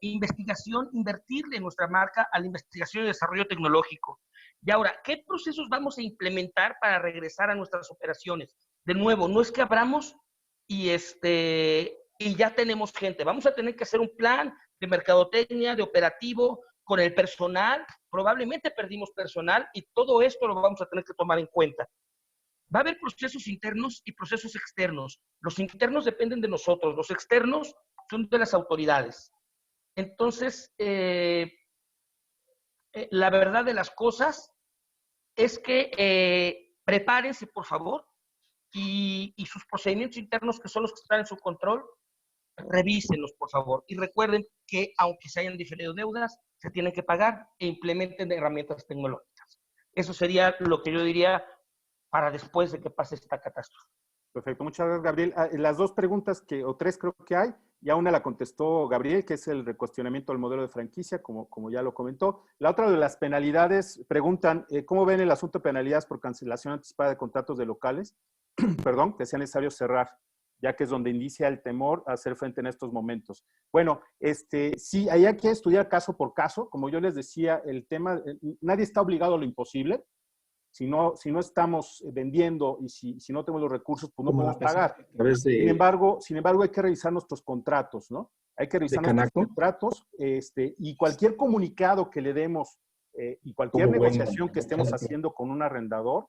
Investigación, invertirle en nuestra marca a la investigación y desarrollo tecnológico. Y ahora, ¿qué procesos vamos a implementar para regresar a nuestras operaciones? De nuevo, no es que abramos y ya tenemos gente. Vamos a tener que hacer un plan de mercadotecnia, de operativo, con el personal. Probablemente perdimos personal y todo esto lo vamos a tener que tomar en cuenta. Va a haber procesos internos y procesos externos. Los internos dependen de nosotros, los externos son de las autoridades. Entonces, la verdad de las cosas es que prepárense, por favor, y sus procedimientos internos, que son los que están en su control, revísenlos, por favor. Y recuerden que, aunque se hayan diferido deudas, se tienen que pagar e implementen herramientas tecnológicas. Eso sería lo que yo diría para después de que pase esta catástrofe. Perfecto, muchas gracias, Gabriel. Las dos preguntas o tres creo que hay, ya una la contestó Gabriel, que es el recuestionamiento del modelo de franquicia, como ya lo comentó. La otra de las penalidades, preguntan, ¿cómo ven el asunto de penalidades por cancelación anticipada de contratos de locales? Perdón, que sea necesario cerrar, ya que es donde inicia el temor a hacer frente en estos momentos. Bueno, sí, hay que estudiar caso por caso. Como yo les decía, el tema, nadie está obligado a lo imposible. Si no estamos vendiendo y si no tenemos los recursos, pues no podemos pagar. Sin embargo, hay que revisar nuestros contratos, ¿no? Hay que revisar nuestros contratos y cualquier comunicado que le demos y cualquier negociación que estemos haciendo con un arrendador,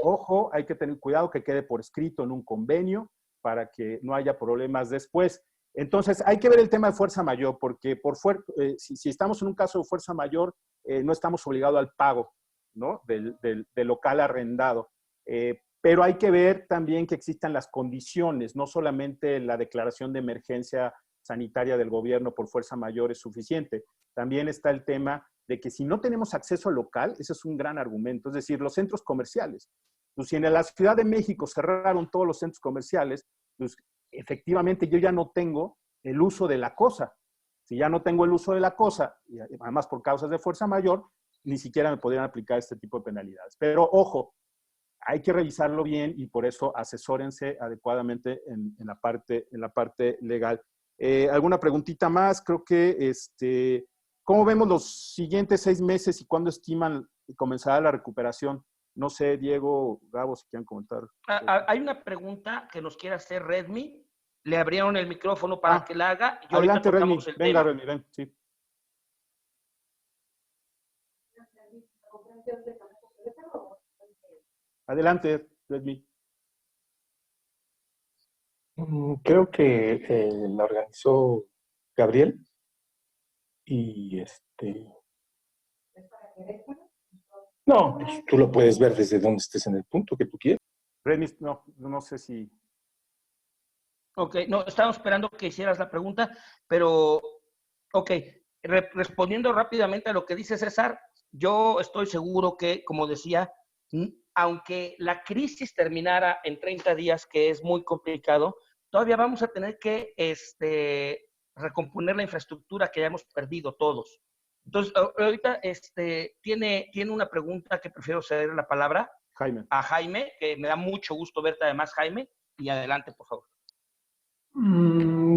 ojo, hay que tener cuidado que quede por escrito en un convenio para que no haya problemas después. Entonces, hay que ver el tema de fuerza mayor, porque si estamos en un caso de fuerza mayor, no estamos obligados al pago, ¿no? del local arrendado. Pero hay que ver también que existan las condiciones, no solamente la declaración de emergencia sanitaria del gobierno por fuerza mayor es suficiente. También está el tema de que si no tenemos acceso al local, ese es un gran argumento. Es decir, los centros comerciales. Pues si en la Ciudad de México cerraron todos los centros comerciales, pues efectivamente yo ya no tengo el uso de la cosa. Si ya no tengo el uso de la cosa, y además por causas de fuerza mayor, ni siquiera me podrían aplicar este tipo de penalidades. Pero ojo, hay que revisarlo bien y por eso asesórense adecuadamente en la parte legal. ¿Alguna preguntita más? Creo que, ¿cómo vemos los siguientes 6 meses y cuándo estiman comenzará la recuperación? No sé, Diego, Gabo, si quieren comentar. Hay una pregunta que nos quiere hacer Redmi. Le abrieron el micrófono para que la haga. Y adelante, Redmi. Venga, Redmi, ven, sí. Adelante, Redmi. Creo que la organizó Gabriel y no, pues tú lo puedes ver desde donde estés en el punto que tú quieras. Redmi, no sé si... Ok, no, estábamos esperando que hicieras la pregunta, pero, ok, respondiendo rápidamente a lo que dice César, yo estoy seguro que, como decía, aunque la crisis terminara en 30 días, que es muy complicado, todavía vamos a tener que recomponer la infraestructura que hayamos perdido todos. Entonces, ahorita tiene una pregunta que prefiero ceder la palabra a Jaime, que me da mucho gusto verte además, Jaime, y adelante, por favor.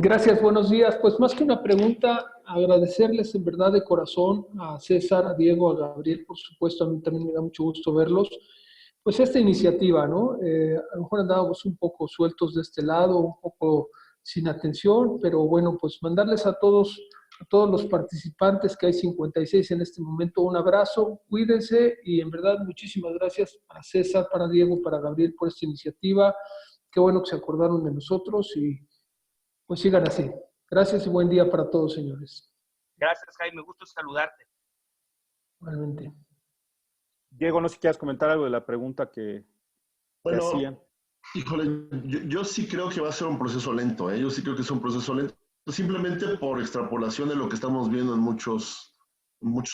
Gracias, buenos días. Pues más que una pregunta, agradecerles en verdad de corazón a César, a Diego, a Gabriel, por supuesto, a mí también me da mucho gusto verlos. Pues esta iniciativa, ¿no? A lo mejor andábamos un poco sueltos de este lado, un poco sin atención, pero bueno, pues mandarles a todos los participantes, que hay 56 en este momento, un abrazo, cuídense y en verdad muchísimas gracias para César, para Diego, para Gabriel por esta iniciativa. Qué bueno que se acordaron de nosotros y pues sigan así. Gracias y buen día para todos, señores. Gracias, Jaime. Gusto saludarte. Igualmente. Diego, no sé si quieres comentar algo de la pregunta que hacían. Híjole, yo sí creo que va a ser un proceso lento, ¿eh? Yo sí creo que es un proceso lento, simplemente por extrapolación de lo que estamos viendo en muchos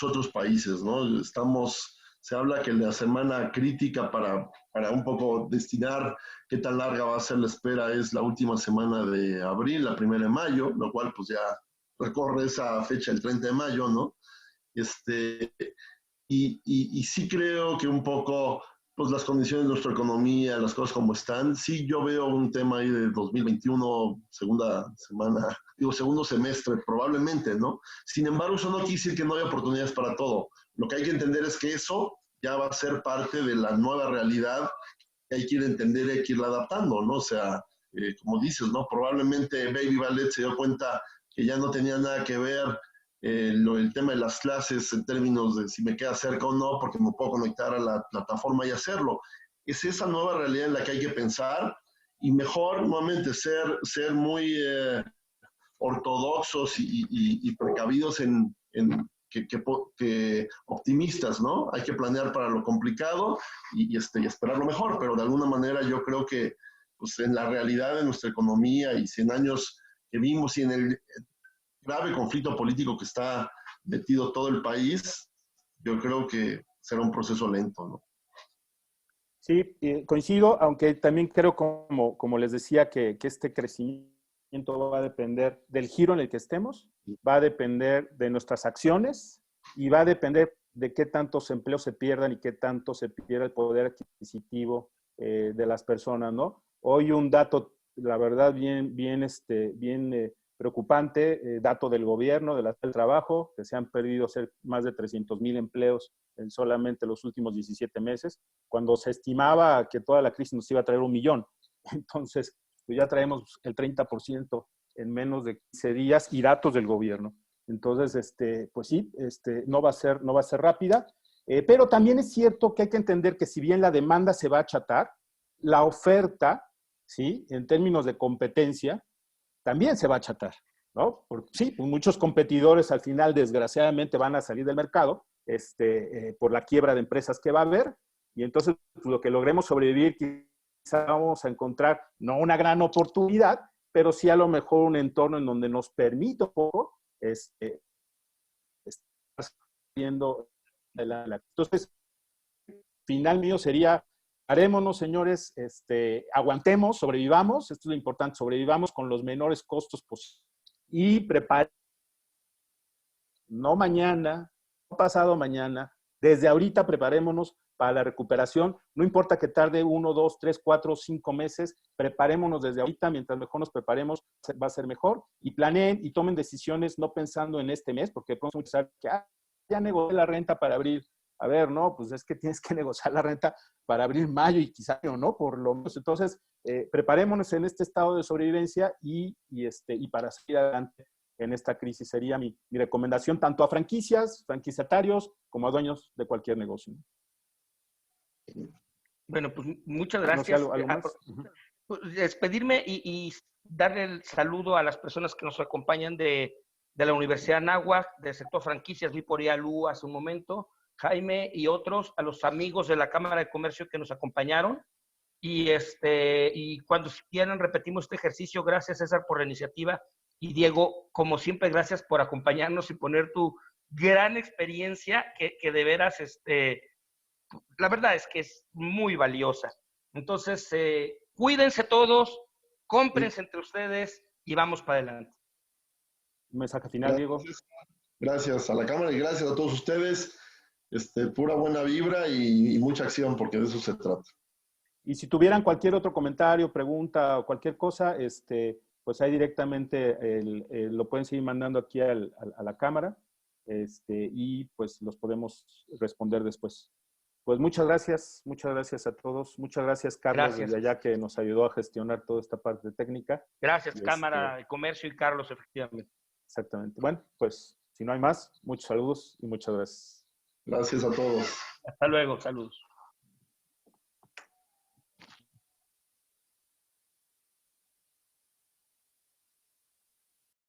otros países, ¿no? Se habla que la semana crítica para un poco destinar qué tan larga va a ser la espera es la última semana de abril, la primera de mayo, lo cual pues ya recorre esa fecha el 30 de mayo, ¿no? Y sí creo que un poco, pues las condiciones de nuestra economía, las cosas como están, sí yo veo un tema ahí de 2021, segundo semestre probablemente, ¿no? Sin embargo, eso no quiere decir que no haya oportunidades para todo. Lo que hay que entender es que eso ya va a ser parte de la nueva realidad que hay que ir a entender y hay que irla adaptando, ¿no? O sea, como dices, ¿no? Probablemente Baby Ballet se dio cuenta que ya no tenía nada que ver el tema de las clases en términos de si me queda cerca o no, porque me puedo conectar a la plataforma y hacerlo. Es esa nueva realidad en la que hay que pensar y mejor, nuevamente, ser muy ortodoxos y precavidos que optimistas, ¿no? Hay que planear para lo complicado y esperar lo mejor, pero de alguna manera yo creo que pues, en la realidad de nuestra economía y 100 años que vimos y en el grave conflicto político que está metido todo el país, yo creo que será un proceso lento, ¿no? Sí, coincido, aunque también creo, como les decía, que este crecimiento va a depender del giro en el que estemos, va a depender de nuestras acciones y va a depender de qué tantos empleos se pierdan y qué tanto se pierda el poder adquisitivo de las personas, ¿no? Hoy un dato, la verdad, bien preocupante, dato del gobierno, del trabajo, que se han perdido más de 300,000 empleos en solamente los últimos 17 meses, cuando se estimaba que toda la crisis nos iba a traer 1,000,000. Entonces, pues ya traemos el 30% en menos de 15 días y datos del gobierno. Entonces, pues sí, no va a ser rápida, pero también es cierto que hay que entender que si bien la demanda se va a achatar, la oferta, ¿sí? En términos de competencia, también se va a achatar, ¿no? Porque sí, pues muchos competidores al final, desgraciadamente, van a salir del mercado por la quiebra de empresas que va a haber, y entonces pues, lo que logremos sobrevivir, quizá vamos a encontrar no una gran oportunidad, pero sí a lo mejor un entorno en donde nos permita un poco estar viendo entonces, final mío sería: harémonos, señores, aguantemos, sobrevivamos, esto es lo importante, sobrevivamos con los menores costos posibles y preparemos, no mañana, no pasado mañana, desde ahorita preparémonos para la recuperación, no importa que tarde 1, 2, 3, 4, 5 meses, preparémonos desde ahorita, mientras mejor nos preparemos, va a ser mejor, y planeen y tomen decisiones no pensando en este mes, porque de pronto muchos saben que ya negocié la renta para abrir. A ver, no, pues es que tienes que negociar la renta para abrir mayo y quizá no, por lo menos. Entonces, preparémonos en este estado de sobrevivencia y para seguir adelante en esta crisis. Sería mi recomendación tanto a franquiciatarios, como a dueños de cualquier negocio. Bueno, pues muchas gracias. No sé, ¿algo más? Despedirme y darle el saludo a las personas que nos acompañan de la Universidad Anáhuac, del sector franquicias, vi por ahí a Lu hace un momento, Jaime y otros, a los amigos de la Cámara de Comercio que nos acompañaron. Y cuando quieran repetimos este ejercicio. Gracias, César, por la iniciativa. Y Diego, como siempre, gracias por acompañarnos y poner tu gran experiencia que de veras, la verdad es que es muy valiosa. Entonces, cuídense todos, cómprense entre ustedes y vamos para adelante. Un mensaje final, Diego. Gracias a la Cámara y gracias a todos ustedes. Pura buena vibra y mucha acción, porque de eso se trata. Y si tuvieran cualquier otro comentario, pregunta o cualquier cosa, pues ahí directamente lo pueden seguir mandando aquí a la cámara, y pues los podemos responder después. Pues muchas gracias a todos. Muchas gracias, Carlos, desde allá, que nos ayudó a gestionar toda esta parte técnica. Gracias, Cámara de Comercio y Carlos, efectivamente. Exactamente. Bueno, pues si no hay más, muchos saludos y muchas gracias. Gracias a todos. Hasta luego, saludos.